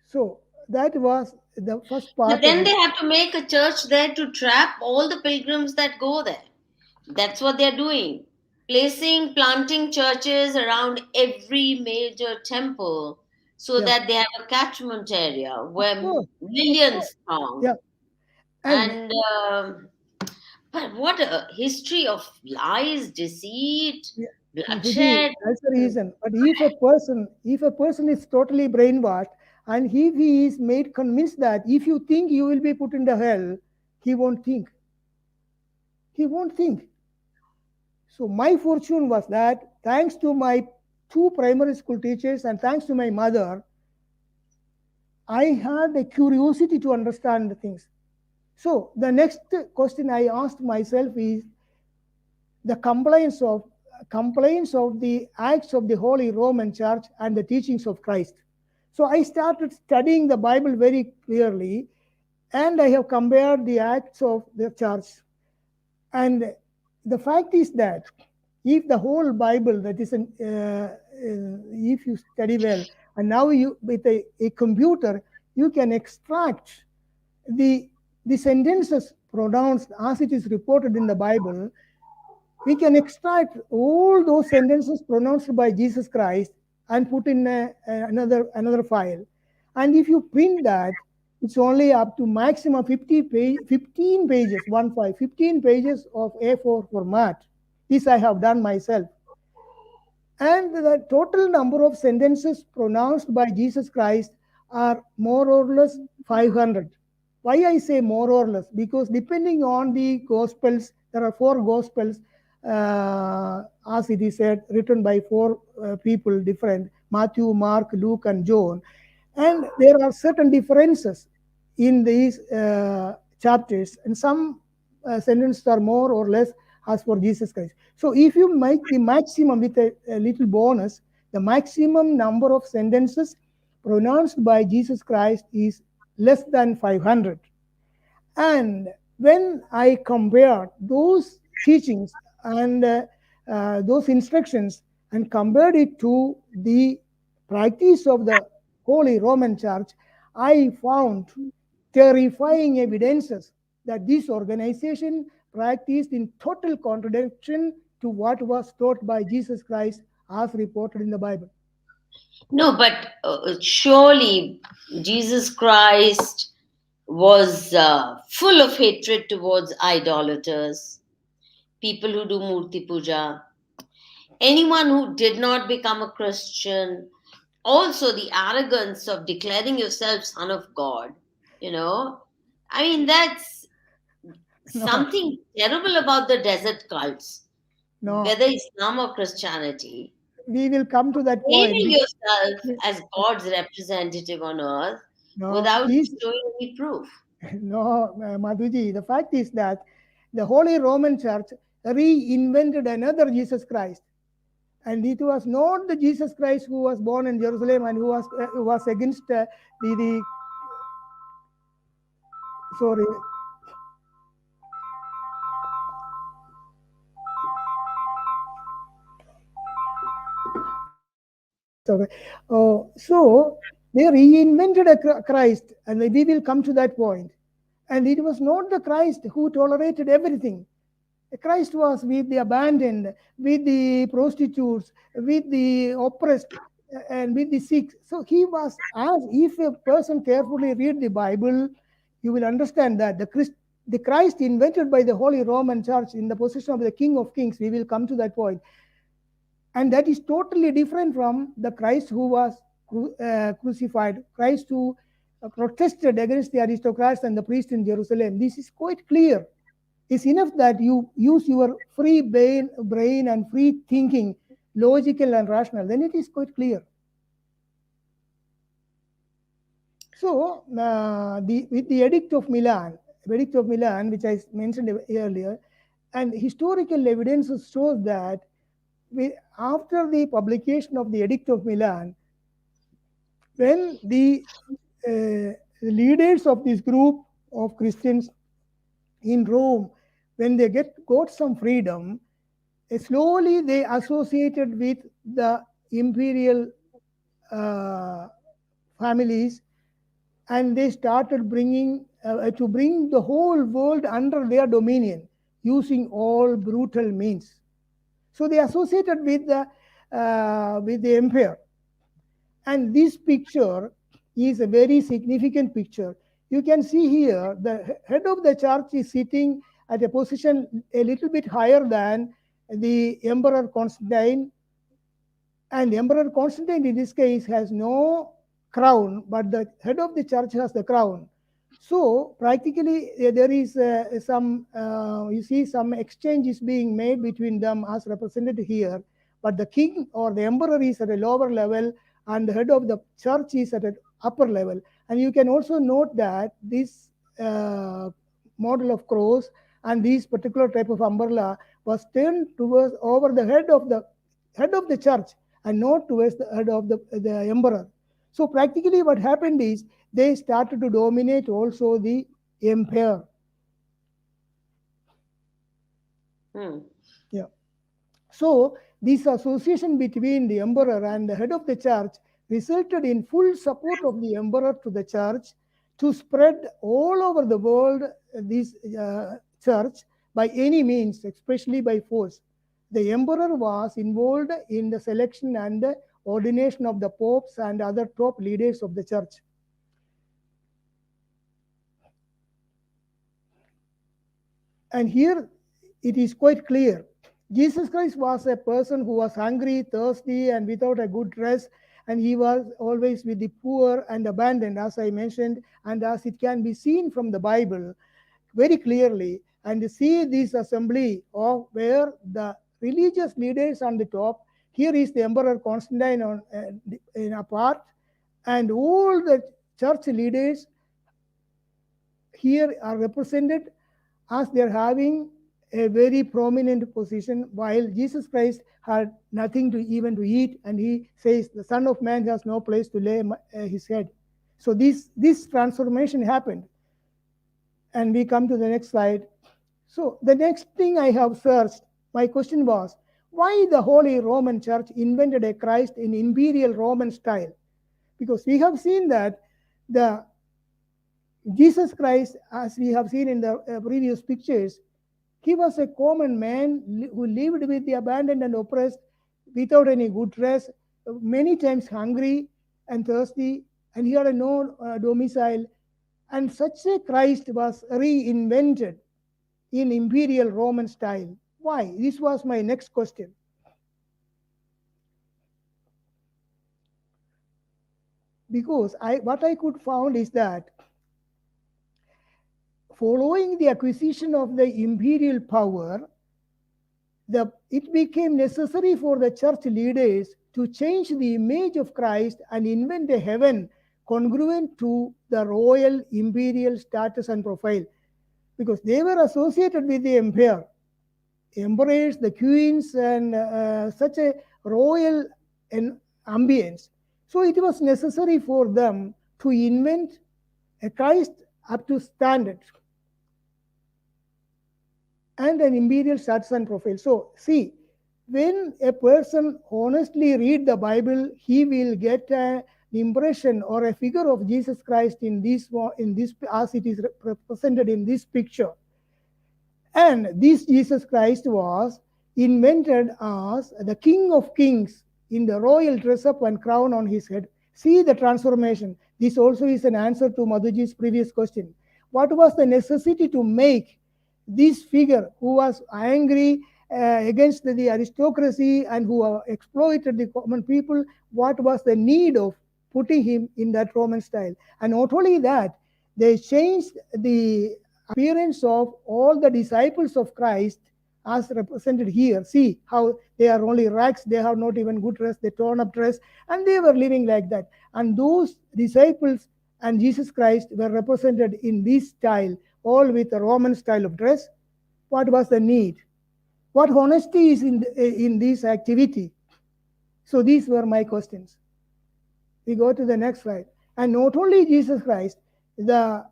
So that was the first But part of then it. they have to make a church there to trap all the pilgrims that go there. That's what they're doing. Planting churches around every major temple so Yeah, that they have a catchment area of where course, of course. millions Yeah, throng. and And but what a history of lies, deceit, yeah, Madhuji, bloodshed. that's the reason. But if a person is totally brainwashed, and if he is made convinced that if you think you will be put in the hell, he won't think. He won't think. So my fortune was that thanks to my two primary school teachers and thanks to my mother, I had a curiosity to understand the things. So the next question I asked myself is the complaints of the acts of the Holy Roman Church and the teachings of Christ. So I started studying the Bible very clearly, and I have compared the acts of the church. And the fact is that if the whole Bible, that is, if you study well, and now you with a computer, you can extract the the sentences pronounced as it is reported in the Bible. We can extract all those sentences pronounced by Jesus Christ and put in another file. And if you print that, it's only up to maximum 15 pages, 15 pages of A4 format. This I have done myself. And the total number of sentences pronounced by Jesus Christ are more or less 500. Why I say more or less? Because depending on the Gospels, there are four Gospels, as it is said, written by four people different: Matthew, Mark, Luke, and John. And there are certain differences in these chapters, and some sentences are more or less as for Jesus Christ. So if you make the maximum with a little bonus, the maximum number of sentences pronounced by Jesus Christ is less than 500. And when I compare those teachings and those instructions and compared it to the practice of the Holy Roman Church, I found terrifying evidences that this organization practiced in total contradiction to what was taught by Jesus Christ as reported in the Bible. No, but surely Jesus Christ was full of hatred towards idolaters, people who do murti puja, anyone who did not become a Christian. Also, the arrogance of declaring yourself son of God. You know, I mean, that's No, something terrible about the desert cults, no, whether Islam or Christianity. we will come to that point. Claiming yourself as God's representative on earth No, without these showing any proof. no, Madhuji, the fact is that the Holy Roman Church reinvented another Jesus Christ. And it was not the Jesus Christ who was born in Jerusalem and who was against the sorry. Okay. So they reinvented a Christ, and we will come to that point. And it was not the Christ who tolerated everything. Christ was with the abandoned, with the prostitutes, with the oppressed, and with the sick. So he was, as if a person carefully read the Bible, you will understand that the Christ invented by the Holy Roman Church in the position of the King of Kings, we will come to that point. And that is totally different from the Christ who was crucified, Christ who protested against the aristocrats and the priests in Jerusalem. This is quite clear. It's enough that you use your free brain and free thinking, logical and rational, then it is quite clear. So, with the Edict of Milan, which I mentioned earlier, and historical evidence shows that after the publication of the Edict of Milan, when the leaders of this group of Christians in Rome, when they got some freedom, slowly they associated with the imperial families, and they started bringing to bring the whole world under their dominion using all brutal means. So they associated with the empire. And this picture is a very significant picture. You can see here the head of the church is sitting at a position a little bit higher than the Emperor Constantine. And Emperor Constantine in this case has no crown, but the head of the church has the crown. So practically there is you see some exchange is being made between them as represented here. But the king or the emperor is at a lower level and the head of the church is at an upper level. And you can also note that this model of cross and this particular type of umbrella was turned towards over the head of the church and not towards the head of the emperor. So practically what happened is they started to dominate also the empire. Yeah. So this association between the emperor and the head of the church resulted in full support of the emperor to the church to spread all over the world this church by any means, especially by force. The emperor was involved in the selection and the ordination of the popes and other top leaders of the church. And here it is quite clear. Jesus Christ was a person who was hungry, thirsty, and without a good dress, and he was always with the poor and abandoned, as I mentioned, and as it can be seen from the Bible very clearly. And see this assembly of where the religious leaders on the top, here is the Emperor Constantine in a part, and all the church leaders here are represented as they're having a very prominent position, while Jesus Christ had nothing to even to eat, and he says the Son of Man has no place to lay his head. So this transformation happened. And we come to the next slide. So the next thing I have searched, my question was, why the Holy Roman Church invented a Christ in imperial Roman style? Because we have seen that the Jesus Christ, as we have seen in the previous pictures, he was a common man who lived with the abandoned and oppressed, without any good dress, many times hungry and thirsty, and he had no domicile. And such a Christ was reinvented in imperial Roman style. Why? This was my next question. Because what I could found is that following the acquisition of the imperial power, it became necessary for the church leaders to change the image of Christ and invent a heaven congruent to the royal imperial status and profile, because they were associated with the empire. Emperors, the queens, and such a royal ambience. So it was necessary for them to invent a Christ up to standard and an imperial status and profile. So see, when a person honestly read the Bible, he will get an impression or a figure of Jesus Christ in this as it is represented in this picture. And this Jesus Christ was invented as the King of Kings in the royal dress up and crown on his head. See the transformation. This also is an answer to Madhuji's previous question. What was the necessity to make this figure who was angry against the aristocracy and who exploited the common people? What was the need of putting him in that Roman style? And not only that, they changed the appearance of all the disciples of Christ as represented here. See how they are only rags, they have not even good dress, they torn up dress, and they were living like that. And those disciples and Jesus Christ were represented in this style, all with a Roman style of dress. What was the need? What honesty is in this activity? So these were my questions. We go to the next slide. And not only Jesus Christ, the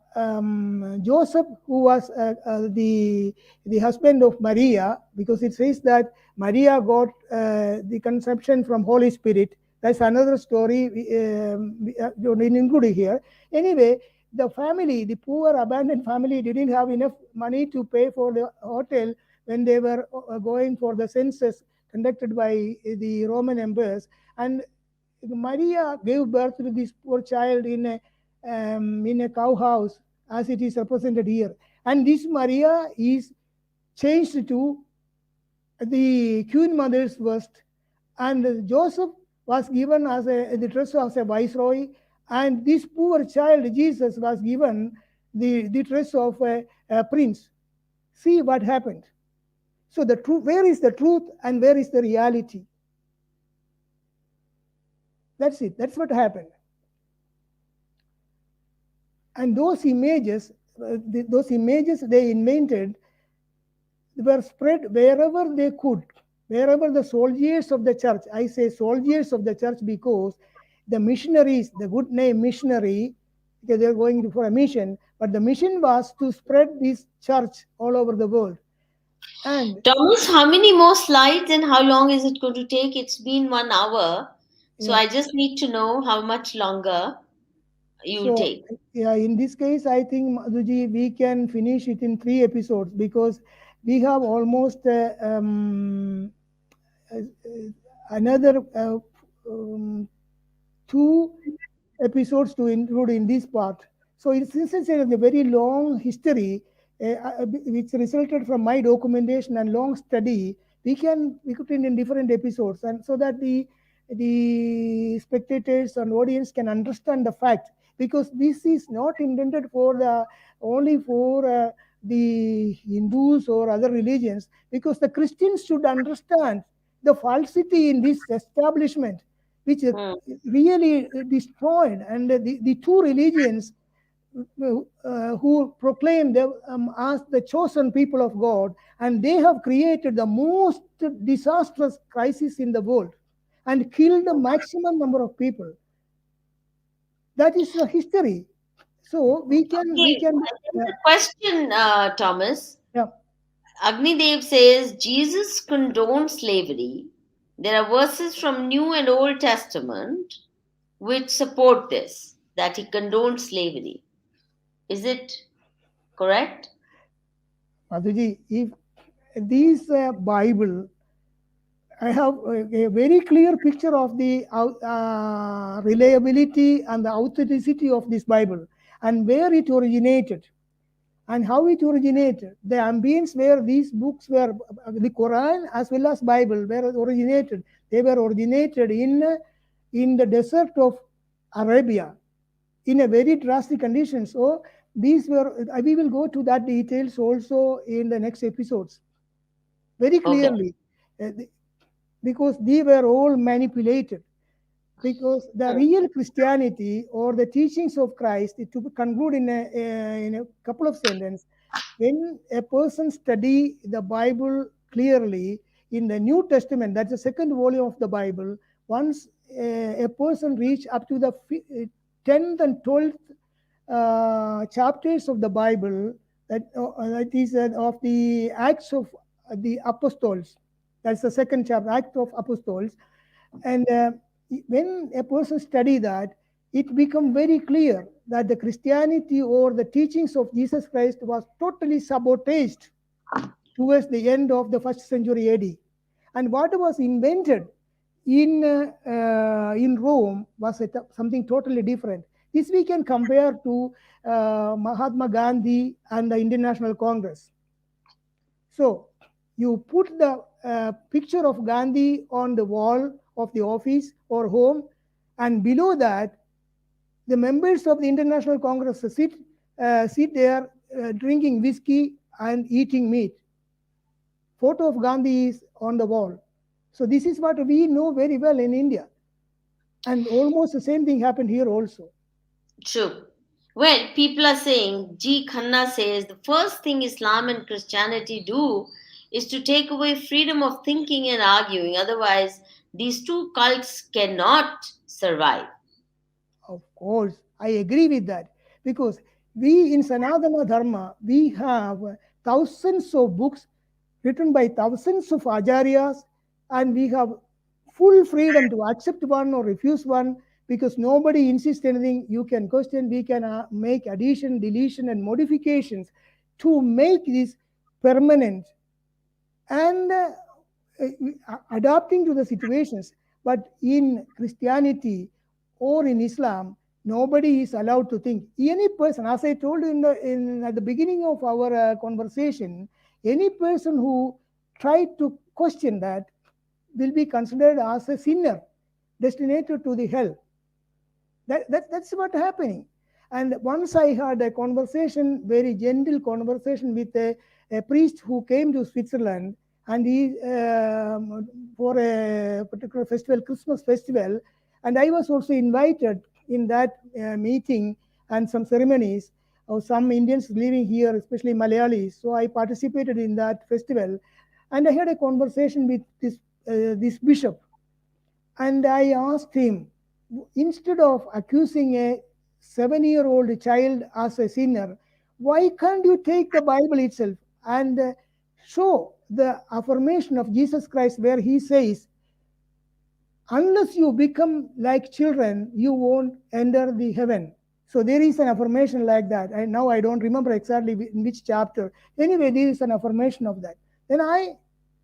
Joseph, who was the husband of Maria, because it says that Maria got the conception from Holy Spirit. That's another story we don't include here. Anyway, the family, the poor abandoned family, didn't have enough money to pay for the hotel when they were going for the census conducted by the Roman emperors. And Maria gave birth to this poor child in a cow house, as it is represented here. And this Maria is changed to the Queen Mother's worst. And Joseph was given as the dress as a viceroy, and this poor child Jesus was given the dress of a prince. See what happened. So the truth, where is the truth and where is the reality? That's it. That's what happened. And those images they invented were spread wherever they could, wherever the soldiers of the church, I say soldiers of the church because the missionaries, the good name missionary, because they're going for a mission, but the mission was to spread this church all over the world. And Thomas, how many more slides and how long is it going to take? It's been 1 hour. So yeah, I just need to know how much longer you'll so take. yeah, in this case, I think Madhuji, we can finish it in 3 episodes because we have almost uh, another two episodes to include in this part. So since it's a very long history, which resulted from my documentation and long study, we could in different episodes, and so that the spectators and audience can understand the fact, because this is not intended for the only for the Hindus or other religions, because the Christians should understand the falsity in this establishment, which Hmm. really destroyed, and the two religions who proclaim them as the chosen people of God, and they have created the most disastrous crisis in the world and killed the maximum number of people. That is the history. So we Okay, can there's a question, Thomas. yeah. Agnidev says Jesus condoned slavery. There are verses from New and Old Testament which support this, that he condoned slavery. Is it correct? Madhuji, if these Bible, I have a very clear picture of the reliability and the authenticity of this Bible and where it originated and how it originated. The ambience where these books were, the Quran as well as Bible, were originated. They were originated in the desert of Arabia in a very drastic condition. So these were. We will go to that details also in the next episodes very Okay. clearly. Uh, because they were all manipulated. Because the Hmm. real Christianity or the teachings of Christ, to conclude in a couple of sentences, when a person study the Bible clearly, in the New Testament, that's the second volume of the Bible, once a person reach up to the 10th and 12th chapters of the Bible, that is of the Acts of the Apostles. That's the second chapter, Act of Apostles. And when a person study that, it become very clear that the Christianity or the teachings of Jesus Christ was totally sabotaged towards the end of the first century AD. And what was invented in Rome was something totally different. This we can compare to Mahatma Gandhi and the International Congress. So you put the picture of Gandhi on the wall of the office or home, and below that, the members of the International Congress sit there drinking whiskey and eating meat. Photo of Gandhi is on the wall. So this is what we know very well in India. And almost the same thing happened here also. True. Well, people are saying, G. Khanna says, the first thing Islam and Christianity do is to take away freedom of thinking and arguing. Otherwise, these two cults cannot survive. Of course, I agree with that. Because we in Sanatana Dharma, we have thousands of books written by thousands of acharyas, and we have full freedom to accept one or refuse one, because nobody insists anything. You can question, we can make addition, deletion, and modifications to make this permanent and adapting to the situations. But in Christianity or in Islam, nobody is allowed to think. Any person, as I told you at the beginning of our conversation, any person who tried to question that will be considered as a sinner, destined to the hell. That's what happening. And once I had a conversation, very gentle conversation with a priest who came to Switzerland, and he for a particular festival, Christmas festival, and I was also invited in that meeting and some ceremonies of some Indians living here, especially Malayalis. So I participated in that festival, and I had a conversation with this bishop, and I asked him, instead of accusing a 7-year-old child as a sinner, why can't you take the Bible itself and show the affirmation of Jesus Christ, where he says, unless you become like children, you won't enter the heaven. So there is an affirmation like that. And now I don't remember exactly in which chapter. Anyway, there is an affirmation of that. Then I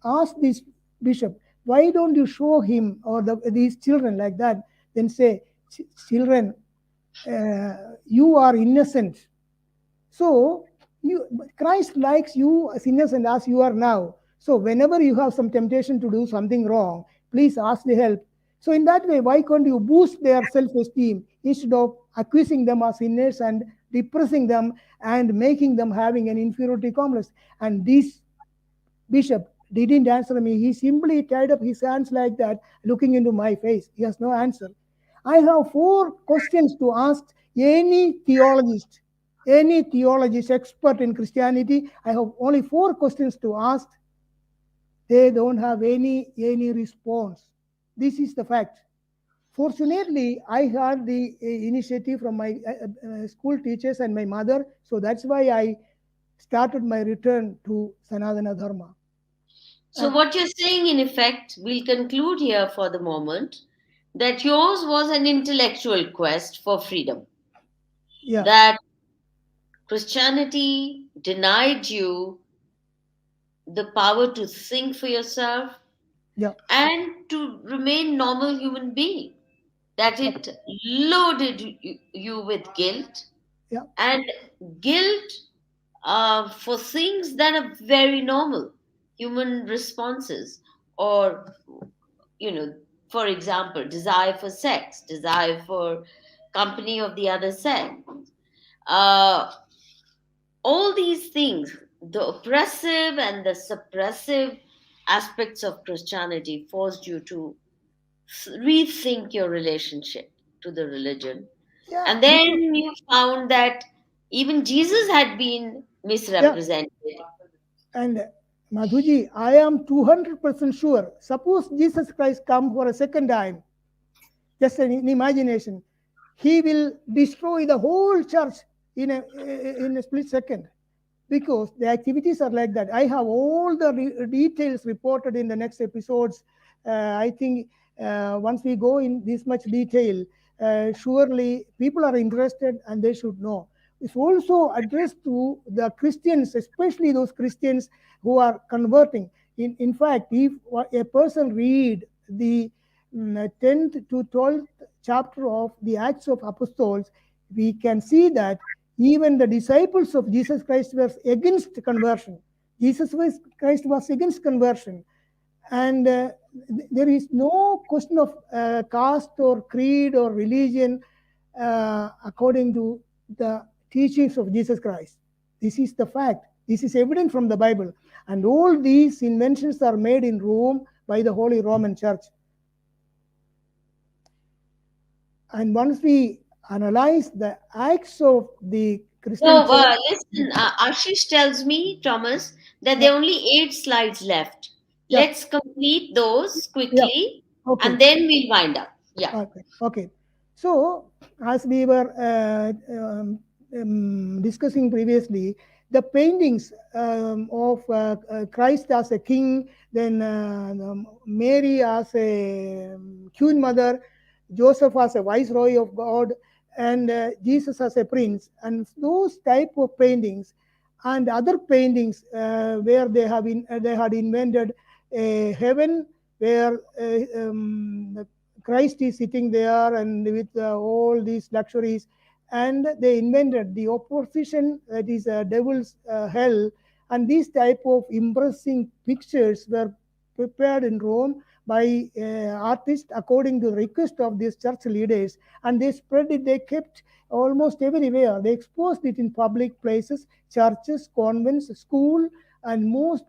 asked this bishop, why don't you show him or these children like that? Then say, children, you are innocent. So Christ likes you as innocent as you are now. So whenever you have some temptation to do something wrong, please ask the help. So in that way, why can't you boost their self-esteem instead of accusing them as sinners and depressing them and making them having an inferiority complex? And this bishop didn't answer me. He simply tied up his hands like that, looking into my face. He has no answer. I have 4 questions to ask any theologist, expert in Christianity. I have only 4 questions to ask. They don't have any response. This is the fact. Fortunately, I had the initiative from my school teachers and my mother, so that's why I started my return to Sanatana Dharma. So, what you're saying, in effect, we'll conclude here for the moment, that yours was an intellectual quest for freedom. Yeah. That Christianity denied you the power to think for yourself Yeah. and to remain normal human being. That Yeah. it loaded you with guilt, Yeah. and guilt for things that are very normal human responses, or, you know, for example, desire for sex, desire for company of the other sex. Uh, all these things, the oppressive and the suppressive aspects of Christianity, forced you to rethink your relationship to the religion. Yeah. And then Because, you found that even Jesus had been yeah. misrepresented. And Madhuji, I am 200% sure. Suppose Jesus Christ come for a second time, just an imagination. He will destroy the whole church in a split second, because the activities are like that. I have all the details reported in the next episodes. I think once we go in this much detail, surely people are interested and they should know. It's also addressed to the Christians, especially those Christians who are converting. In fact, if a person read the 10th to 12th chapter of the Acts of Apostles, we can see that even the disciples of Jesus Christ were against conversion. Jesus Christ was against conversion. And there is no question of caste or creed or religion according to the teachings of Jesus Christ. This is the fact. This is evident from the Bible. And all these inventions are made in Rome by the Holy Roman Church. And once we analyze the acts of the Christian So, church, listen, Ashish tells me, Thomas, that yeah, there are only 8 slides left. yeah, Let's complete those yeah, quickly okay. and then we'll wind up. Yeah. Okay. Okay. So, as we were discussing previously, the paintings of Christ as a king, then Mary as a queen mother, Joseph as a viceroy of God, and Jesus as a prince, and those type of paintings, and other paintings where they had invented a heaven where Christ is sitting there and with all these luxuries. And they invented the opposition, that is devil's hell. And these type of impressing pictures were prepared in Rome by artists according to the request of these church leaders. And they spread it, they kept almost everywhere. They exposed it in public places, churches, convents, school, and most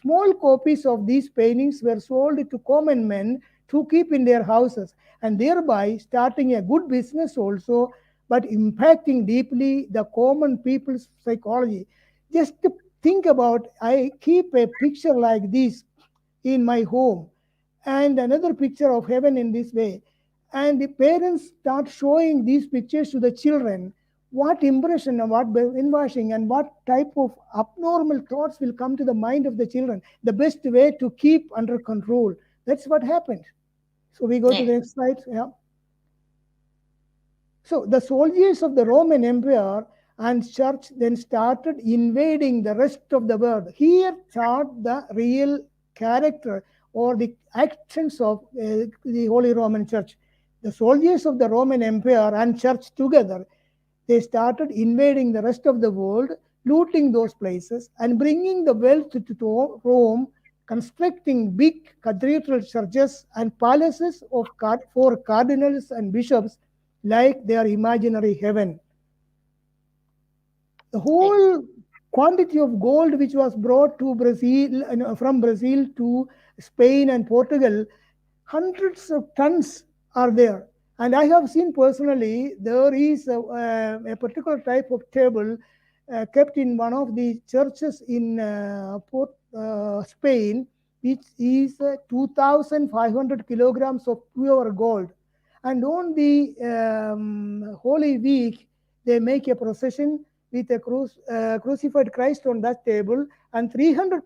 small copies of these paintings were sold to common men to keep in their houses, and thereby starting a good business also, but impacting deeply the common people's psychology. Just think about, I keep a picture like this in my home and another picture of heaven in this way, and the parents start showing these pictures to the children. What impression and what brainwashing and what type of abnormal thoughts will come to the mind of the children? The best way to keep under control. That's what happened. So we go to the Next. next slide. Yeah. So the soldiers of the Roman Empire and church then started invading the rest of the world. Here chart the real character or the actions of the Holy Roman Church. The soldiers of the Roman Empire and church together, they started invading the rest of the world, looting those places and bringing the wealth to Rome, constructing big cathedral churches and palaces for cardinals and bishops like their imaginary heaven. The Next. whole quantity of gold which was brought to Brazil, from Brazil to Spain and Portugal, hundreds of tons are there. And I have seen personally, there is a particular type of table kept in one of the churches in Spain, which is 2,500 kilograms of pure gold. And on the Holy Week, they make a procession with a crucified Christ on that table, and 300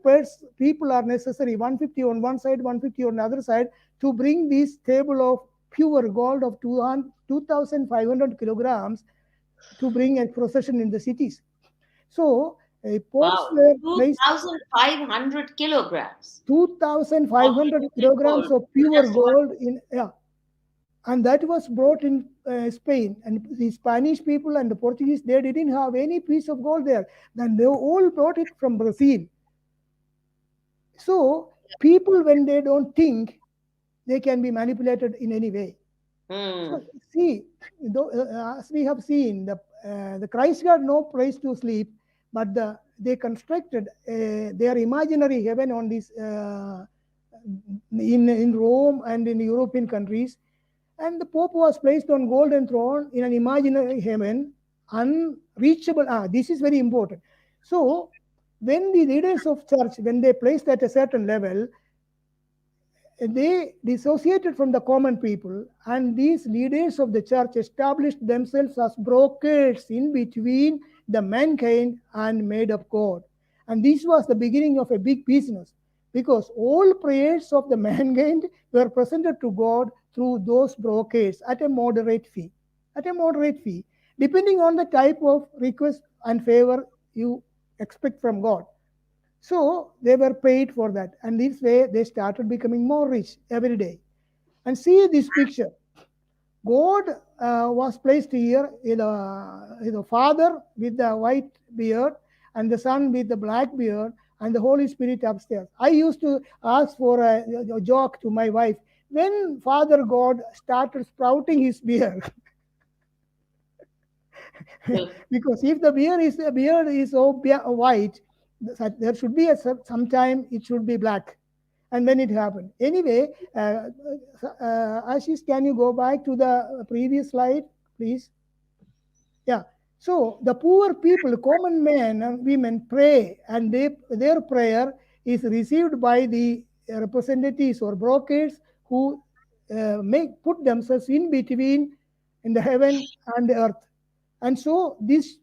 people are necessary, 150 on one side, 150 on the other side, to bring this table of pure gold of 2,500 kilograms to bring a procession in the cities. So pots Wow. were placed, 2,500 kilograms of 2,500 imported kilograms gold of for pure just one. gold in, yeah, and that was brought in Spain. And the Spanish people and the Portuguese, they didn't have any piece of gold there. Then they all brought it from Brazil. So people, when they don't think, they can be manipulated in any way. So Hmm. see, as we have seen, the Christ had no place to sleep, but they constructed their imaginary heaven on this in Rome and in European countries. And the Pope was placed on golden throne in an imaginary heaven, unreachable. This is very important. So when the leaders of church, when they placed at a certain level, they dissociated from the common people, and these leaders of the church established themselves as brokers in between the mankind and made of God. And this was the beginning of a big business, because all prayers of the mankind were presented to God through those brokers at a moderate fee. At a moderate fee, depending on the type of request and favor you expect from God. So they were paid for that. And this way they started becoming more rich every day. And see this picture. God was placed here in the Father with the white beard, and the Son with the black beard, and the Holy Spirit upstairs. I used to ask for a joke to my wife. When Father God started sprouting his beard, because if the beard is so white, there should be a sometime it should be black. And when it happened anyway, Ashish, can you go back to the previous slide, please? Yeah. So the poor people, common men and women pray, and their prayer is received by the representatives or brokers who make put themselves in between in the heaven and the earth. And so this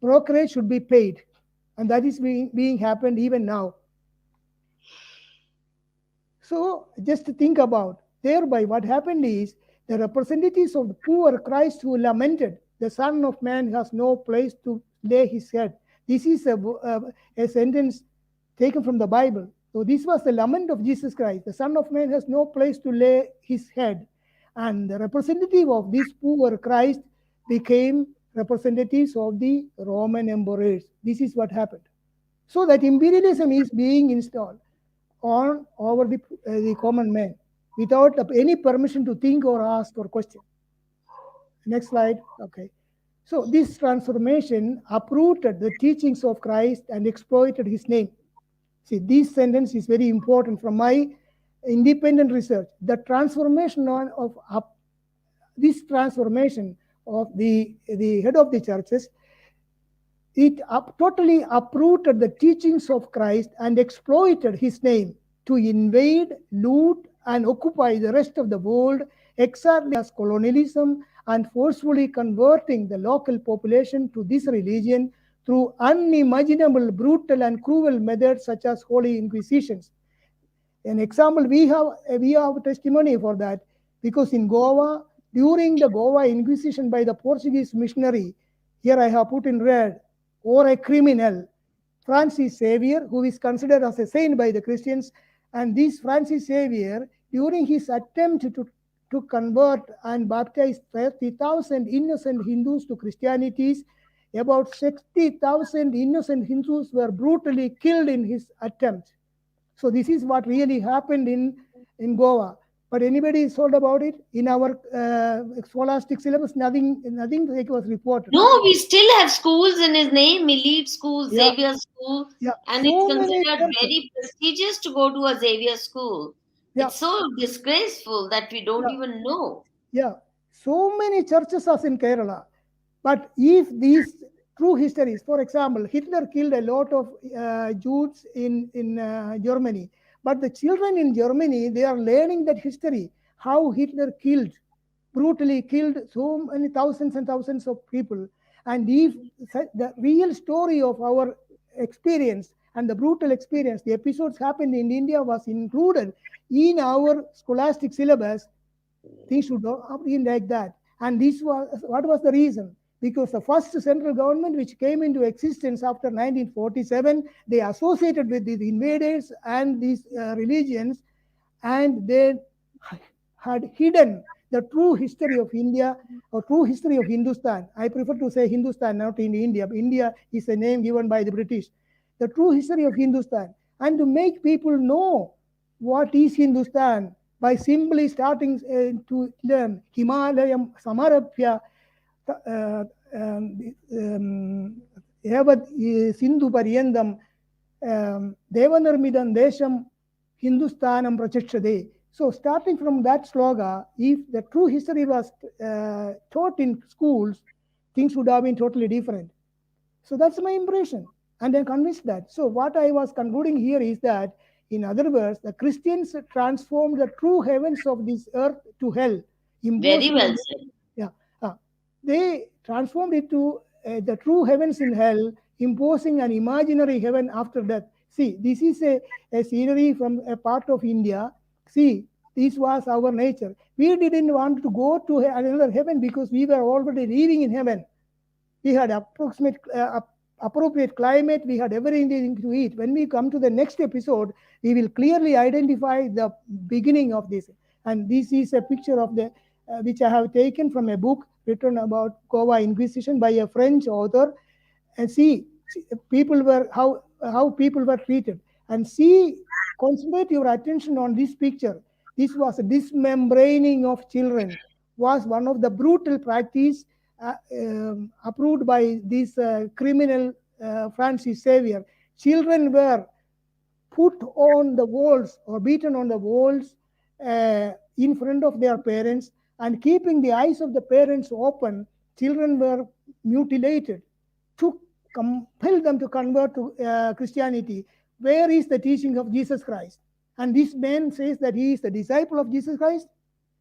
brokerage should be paid, and that is being happened even now. So just think about, thereby what happened is the representatives of the poor Christ who lamented, the Son of Man has no place to lay his head. This is a sentence taken from the Bible. So this was the lament of Jesus Christ. The Son of Man has no place to lay his head. And the representative of this poor Christ became representatives of the Roman emperors. This is what happened. So that imperialism is being installed on over the common man without any permission to think or ask or question. Next slide. Okay. So this transformation uprooted the teachings of Christ and exploited his name. See, this sentence is very important from my independent research. The transformation of this transformation of the head of the churches, it totally uprooted the teachings of Christ and exploited his name to invade, loot, and occupy the rest of the world, exactly as colonialism, and forcefully converting the local population to this religion through unimaginable, brutal, and cruel methods such as holy inquisitions. An example, we have testimony for that, because in Goa, during the Goa Inquisition by the Portuguese missionary, here I have put in red, or a criminal, Francis Xavier, who is considered as a saint by the Christians. And this Francis Xavier, during his attempt to convert and baptize 30,000 innocent Hindus to Christianity, about 60,000 innocent Hindus were brutally killed in his attempt. So this is what really happened in Goa. But anybody is told about it? In our scholastic syllabus, nothing like was reported. No, we still have schools in his name, elite school, Yeah, Xavier School, yeah. and it's So many considered churches. very prestigious to go to a Xavier school. Yeah, It's so disgraceful that we don't yeah, even know. yeah. So many churches are in Kerala. But if these true histories, for example, Hitler killed a lot of Jews in Germany. But the children in Germany, they are learning that history, how Hitler killed, brutally killed so many thousands and thousands of people. And if the real story of our experience and the brutal experience, the episodes happened in India was included in our scholastic syllabus, things should have been like that. And this was what was the reason? Because the first central government which came into existence after 1947, they associated with these invaders and these religions, and they had hidden the true history of India or true history of Hindustan. I prefer to say Hindustan, not in India. India is a name given by the British. The true history of Hindustan, and to make people know what is Hindustan by simply starting to learn Himalayam Samarabhya Yavat Sindhu Paryandam Devanarmidam Desham Hindustanam Prachakshade. So starting from that slogan, if the true history was taught in schools, things would have been totally different. So that's my impression. and I'm convinced that. So what I was concluding here is that, in other words, the Christians transformed the true heavens of this earth to hell, Very imposing well an, said. yeah, they transformed it to the true heavens in hell, imposing an imaginary heaven after death. See, this is a scenery from a part of India. See, this was our nature. We didn't want to go to another heaven because we were already living in heaven. We had appropriate climate, we had everything to eat. When we come to the next episode, we will clearly identify the beginning of this. And this is a picture of the which I have taken from a book written about Goa Inquisition by a French author. And see, people were how people were treated. And see, concentrate your attention on this picture. This was a dismembraning of children, was one of the brutal practice approved by this criminal Francis Xavier. Children were put on the walls or beaten on the walls in front of their parents, and keeping the eyes of the parents open, children were mutilated to compel them to convert to Christianity. Where is the teaching of Jesus Christ? And this man says that he is the disciple of Jesus Christ.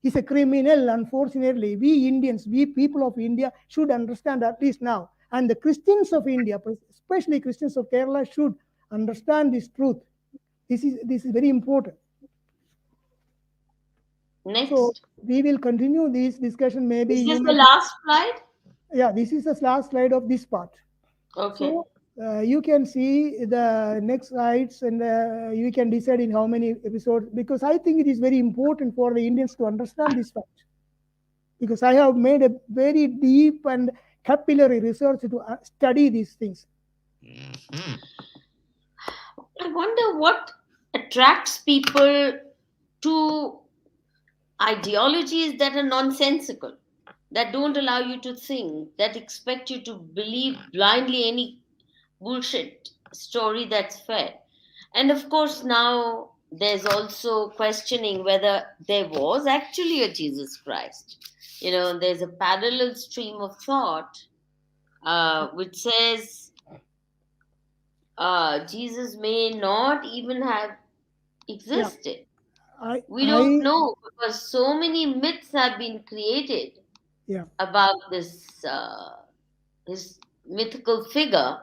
He's a criminal, unfortunately. We Indians, we people of India, should understand at least now. And the Christians of India, especially Christians of Kerala, should understand this truth. This is very important. So Next. we will continue this discussion. Maybe Is you this the may, last slide? yeah, this is the last slide of this part. Okay. So you can see the next slides, and you can decide in how many episodes, because I think it is very important for the Indians to understand this fact. Because I have made a very deep and capillary research to study these things. I wonder what attracts people to ideologies that are nonsensical, that don't allow you to think, that expect you to believe blindly any bullshit story that's fed. And of course, now there's also questioning whether there was actually a Jesus Christ. There's a parallel stream of thought which says Jesus may not even have Yeah, existed. I, We don't I, know because so many myths have been created yeah, about this mythical figure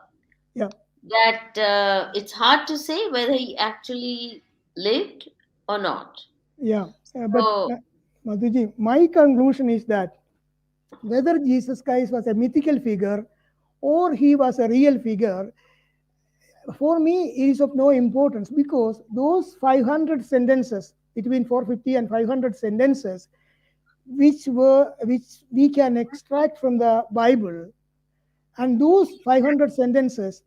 yeah, that it's hard to say whether he actually lived or not. yeah. But So Madhuji, my conclusion is that whether Jesus Christ was a mythical figure or he was a real figure, for me, it is of no importance, because those 500 sentences, between 450 and 500 sentences, which we can extract from the Bible, and those 500 sentences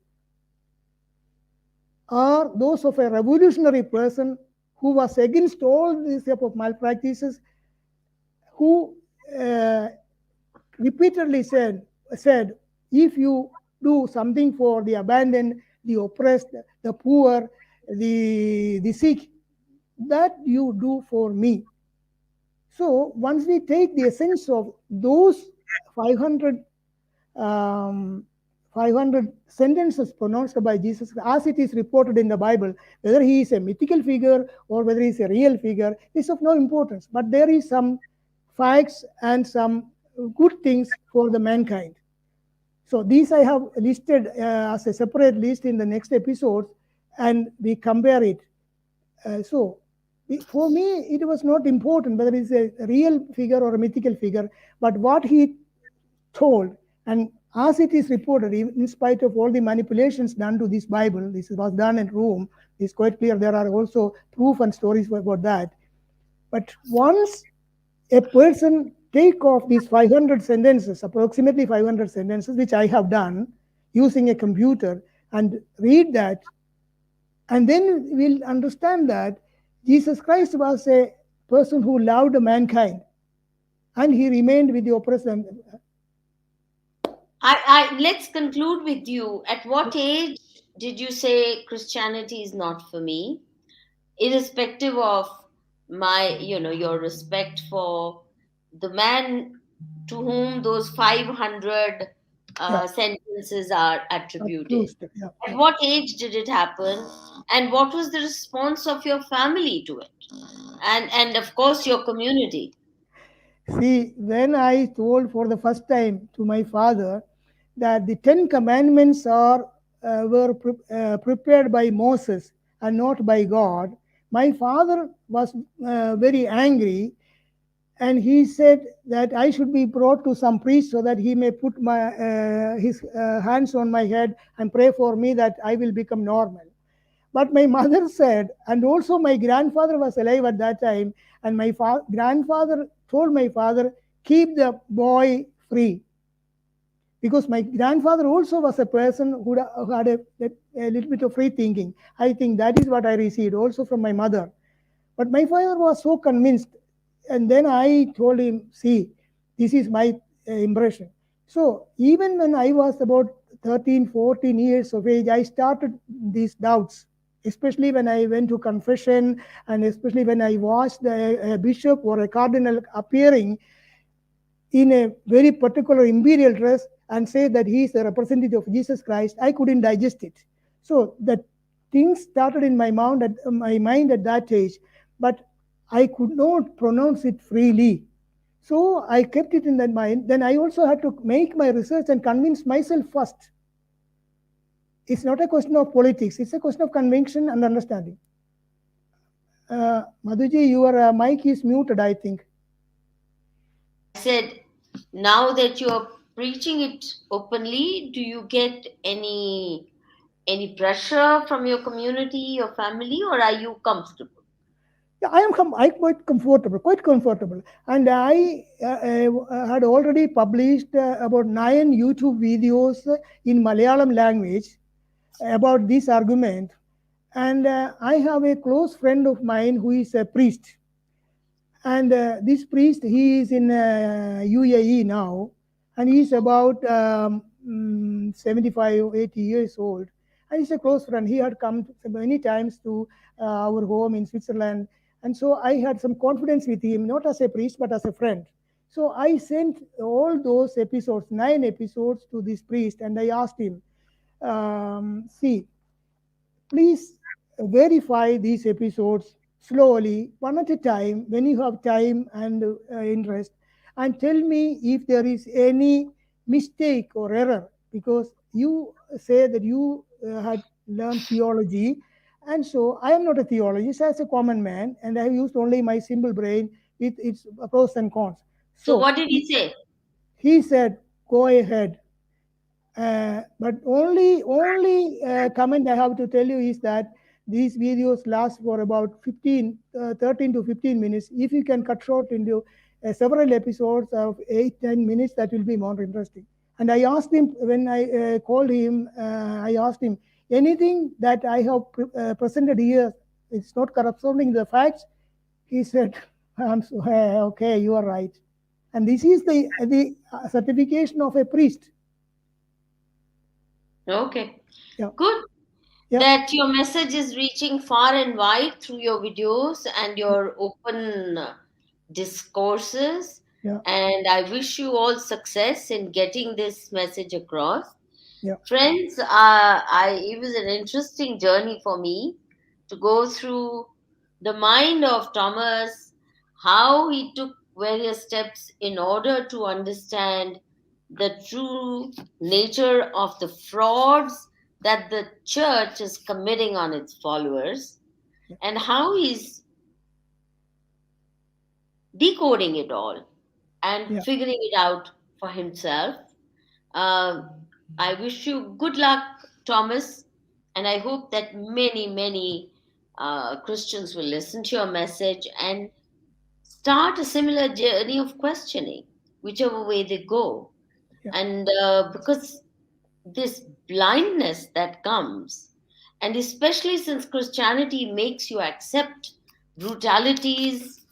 are those of a revolutionary person who was against all these type of malpractices, who uh, repeatedly said, if you do something for the abandoned, the oppressed, the poor, the sick, that you do for me. So once we take the essence of those 500 um, 500 sentences pronounced by Jesus, as it is reported in the Bible, whether he is a mythical figure or whether he is a real figure, is of no importance. But there is some facts and some good things for the mankind. So these I have listed as a separate list in the next episode, and we compare it. So for me, it was not important whether it's a real figure or a mythical figure, but what he told. And as it is reported, in spite of all the manipulations done to this Bible, this was done in Rome, it's quite clear there are also proof and stories about that. But once a person take off these 500 sentences, approximately 500 sentences, which I have done using a computer, and read that, and then we'll understand that Jesus Christ was a person who loved mankind, and he remained with the oppressed. let's conclude with you. At what age did you say Christianity is not for me? Irrespective of your respect for the man to whom those 500 yeah. sentences are attributed. Accused. Yeah, At yeah. what age did it happen, and what was the response of your family to it, and of course your community? See, when I told for the first time to my father that the Ten Commandments were prepared by Moses and not by God, my father was very angry, and he said that I should be brought to some priest so that he may put his hands on my head and pray for me that I will become normal. But my mother said, and also my grandfather was alive at that time, and my grandfather told my father, keep the boy free. Because my grandfather also was a person who had a little bit of free thinking. I think that is what I received also from my mother. But my father was so convinced. And then I told him, see, this is my impression. So even when I was about 13, 14 years of age, I started these doubts, especially when I went to confession and especially when I watched a bishop or a cardinal appearing in a very particular imperial dress and say that he is a representative of Jesus Christ. I couldn't digest it. So the things started in my mind at that age, but I could not pronounce it freely. So I kept it in that mind. Then I also had to make my research and convince myself first. It's not a question of politics, it's a question of conviction and understanding. Madhuji, your mic is muted, I think. I said, now that you're preaching it openly, do you get any pressure from your community, your family, or are you comfortable? Yeah, I quite comfortable, and I had already published about 9 YouTube videos in Malayalam language about this argument, and I have a close friend of mine who is a priest, and this priest, he is in UAE now, and he's about 75 80 years old, and he's a close friend. He had come many times to our home in Switzerland, and so I had some confidence with him, not as a priest but as a friend. So I sent all those episodes, 9 episodes, to this priest, and I asked him, see, please verify these episodes slowly, one at a time, when you have time and interest, and tell me if there is any mistake or error, because you say that you had learned theology, and so I am not a theologist as a common man, and I have used only my simple brain with its pros and cons. So So what did he say? he said, go ahead. But only comment I have to tell you is that these videos last for about 13 to 15 minutes. If you can cut short into several episodes of 8 10 minutes, that will be more interesting. And I asked him when I called him. I asked him, anything that I have presented here, it's not corresponding to the facts. He said, I'm so, okay, you are right. And this is the certification of a priest. Okay, Yeah, good. yeah, That your message is reaching far and wide through your videos and yeah, your open discourses. yeah, And I wish you all success in getting this message across. yeah, Friends, it was an interesting journey for me to go through the mind of Thomas, how he took various steps in order to understand the true nature of the frauds that the church is committing on its followers, yeah, and how he's decoding it all and yeah, figuring it out for himself. Um, I wish you good luck, Thomas, and I hope that many Christians will listen to your message and start a similar journey of questioning, whichever way they go. yeah, And because this blindness that comes, and especially since Christianity makes you accept brutalities,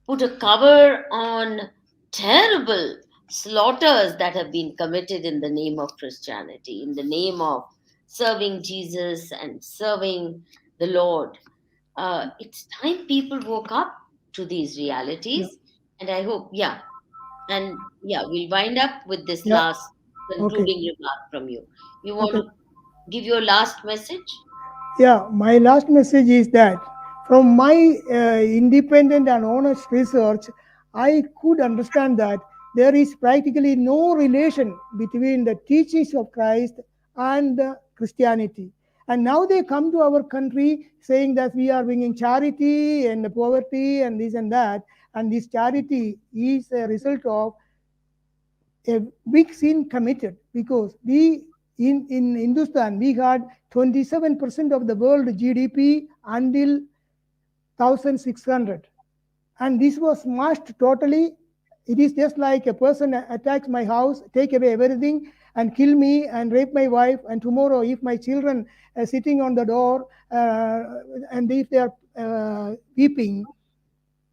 put a cover on terrible slaughters that have been committed in the name of Christianity, in the name of serving Jesus and serving the Lord. It's time people woke up to these yeah, realities, and I hope, yeah, and yeah, we'll wind up with this yeah, last. Okay. concluding remark from you. You want Okay. to give your last message? Yeah, my last message is that from my independent and honest research, I could understand that there is practically no relation between the teachings of Christ and Christianity. And now they come to our country saying that we are bringing charity and poverty and this and that. And this charity is a result of a big sin committed, because we in Hindustan we had 27% of the world GDP until 1600, and this was smashed totally. It is just like a person attacks my house, take away everything, and kill me and rape my wife. And tomorrow, if my children are sitting on the door and if they are weeping,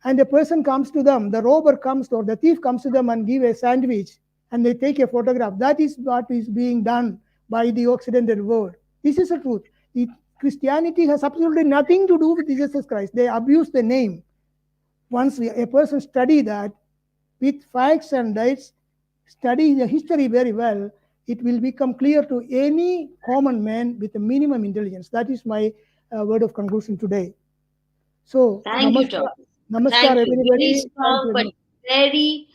and a person comes to them, the robber comes or the thief comes to them and give a sandwich, and they take a photograph. That is what is being done by the Occidental world. This is the truth. Christianity has absolutely nothing to do with Jesus Christ. They abuse the name. Once a person study that with facts and dates, study the history very well, it will become clear to any common man with a minimum intelligence. That is my word of conclusion today. So, Thank you, Thomas. namaskar, Thank you. Very everybody. Thank strong you very but much. very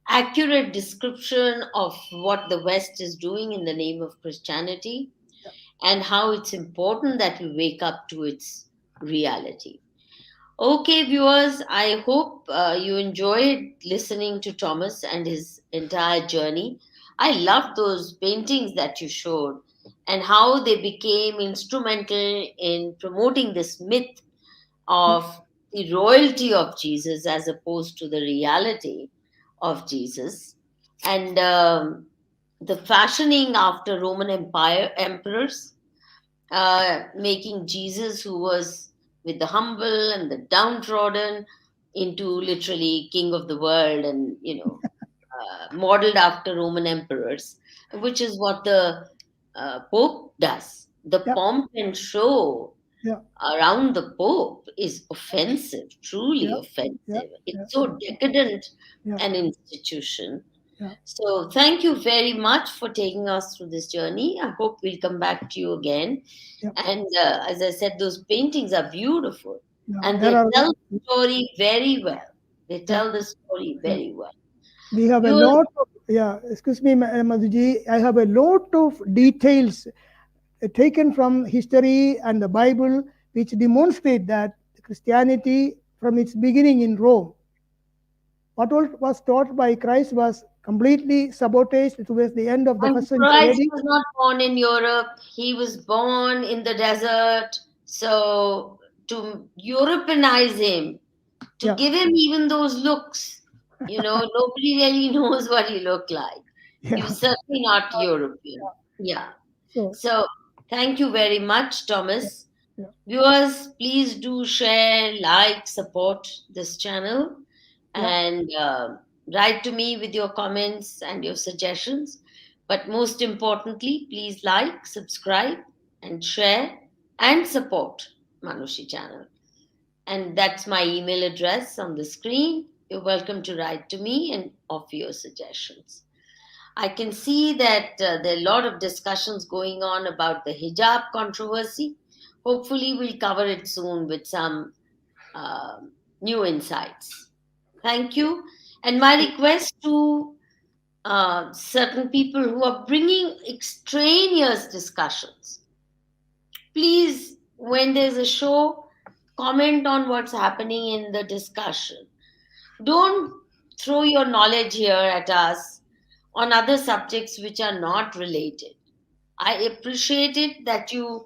accurate description of what the West is doing in the name of Christianity and how it's important that we wake up to its reality. Okay, viewers, I hope you enjoyed listening to Thomas and his entire journey. I loved those paintings that you showed and how they became instrumental in promoting this myth Yeah, of the royalty of Jesus as opposed to the reality of Jesus, and the fashioning after Roman Empire emperors, making Jesus, who was with the humble and the downtrodden, into literally king of the world, and modeled after Roman emperors, which is what the Pope does. The yeah, pomp and show yeah, around the Pope is offensive, truly yeah, yeah, offensive. yeah, It's so decadent yeah, an institution. yeah, So, thank you very much for taking us through this journey. I hope we'll come back to you again. yeah, And as I said, those paintings are beautiful yeah. and There they are, tell the story very well. They yeah, tell the story yeah. very well. We have a Viewers, lot of, yeah, excuse me, Madhuji, I have a lot of details taken from history and the Bible which demonstrate that Christianity, from its beginning in Rome, what all was taught by Christ was completely sabotaged towards the end of the and first century Christ AD. was not born in Europe, he was born in the desert. So, to Europeanize him, to Yeah, give him even those looks, nobody really knows what he looked like. He yeah. was certainly not European. Yeah. So, So, thank you very much, yeah, Thomas. yeah, Viewers, please do share, like, support this channel, yeah, and write to me with your comments and your suggestions. But most importantly, please like, subscribe, and share and support Manushi channel. And that's my email address on the screen. You're welcome to write to me and offer your suggestions. I can see that there are a lot of discussions going on about the hijab controversy. Hopefully, we'll cover it soon with some new insights. Thank you. And my request to certain people who are bringing extraneous discussions, please, when there's a show, comment on what's happening in the discussion. Don't throw your knowledge here at us on other subjects which are not related. I appreciate it that you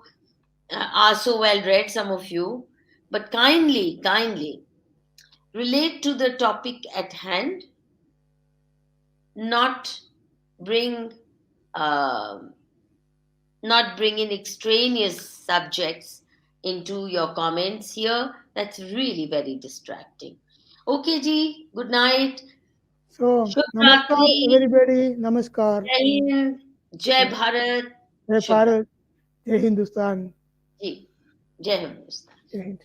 are so well read, some of you, but kindly relate to the topic at hand, not bring um not bring in extraneous subjects into your comments here. That's really very distracting. Okay, Ji, good night. so Shubh namaskar, Ratri, everybody. Namaskar. Jai Hind, Jai Yeah. Bharat, Jai Shubh Ratri. Bharat, Jai Hindustan, Ji, Jai Hind. Jai Hind.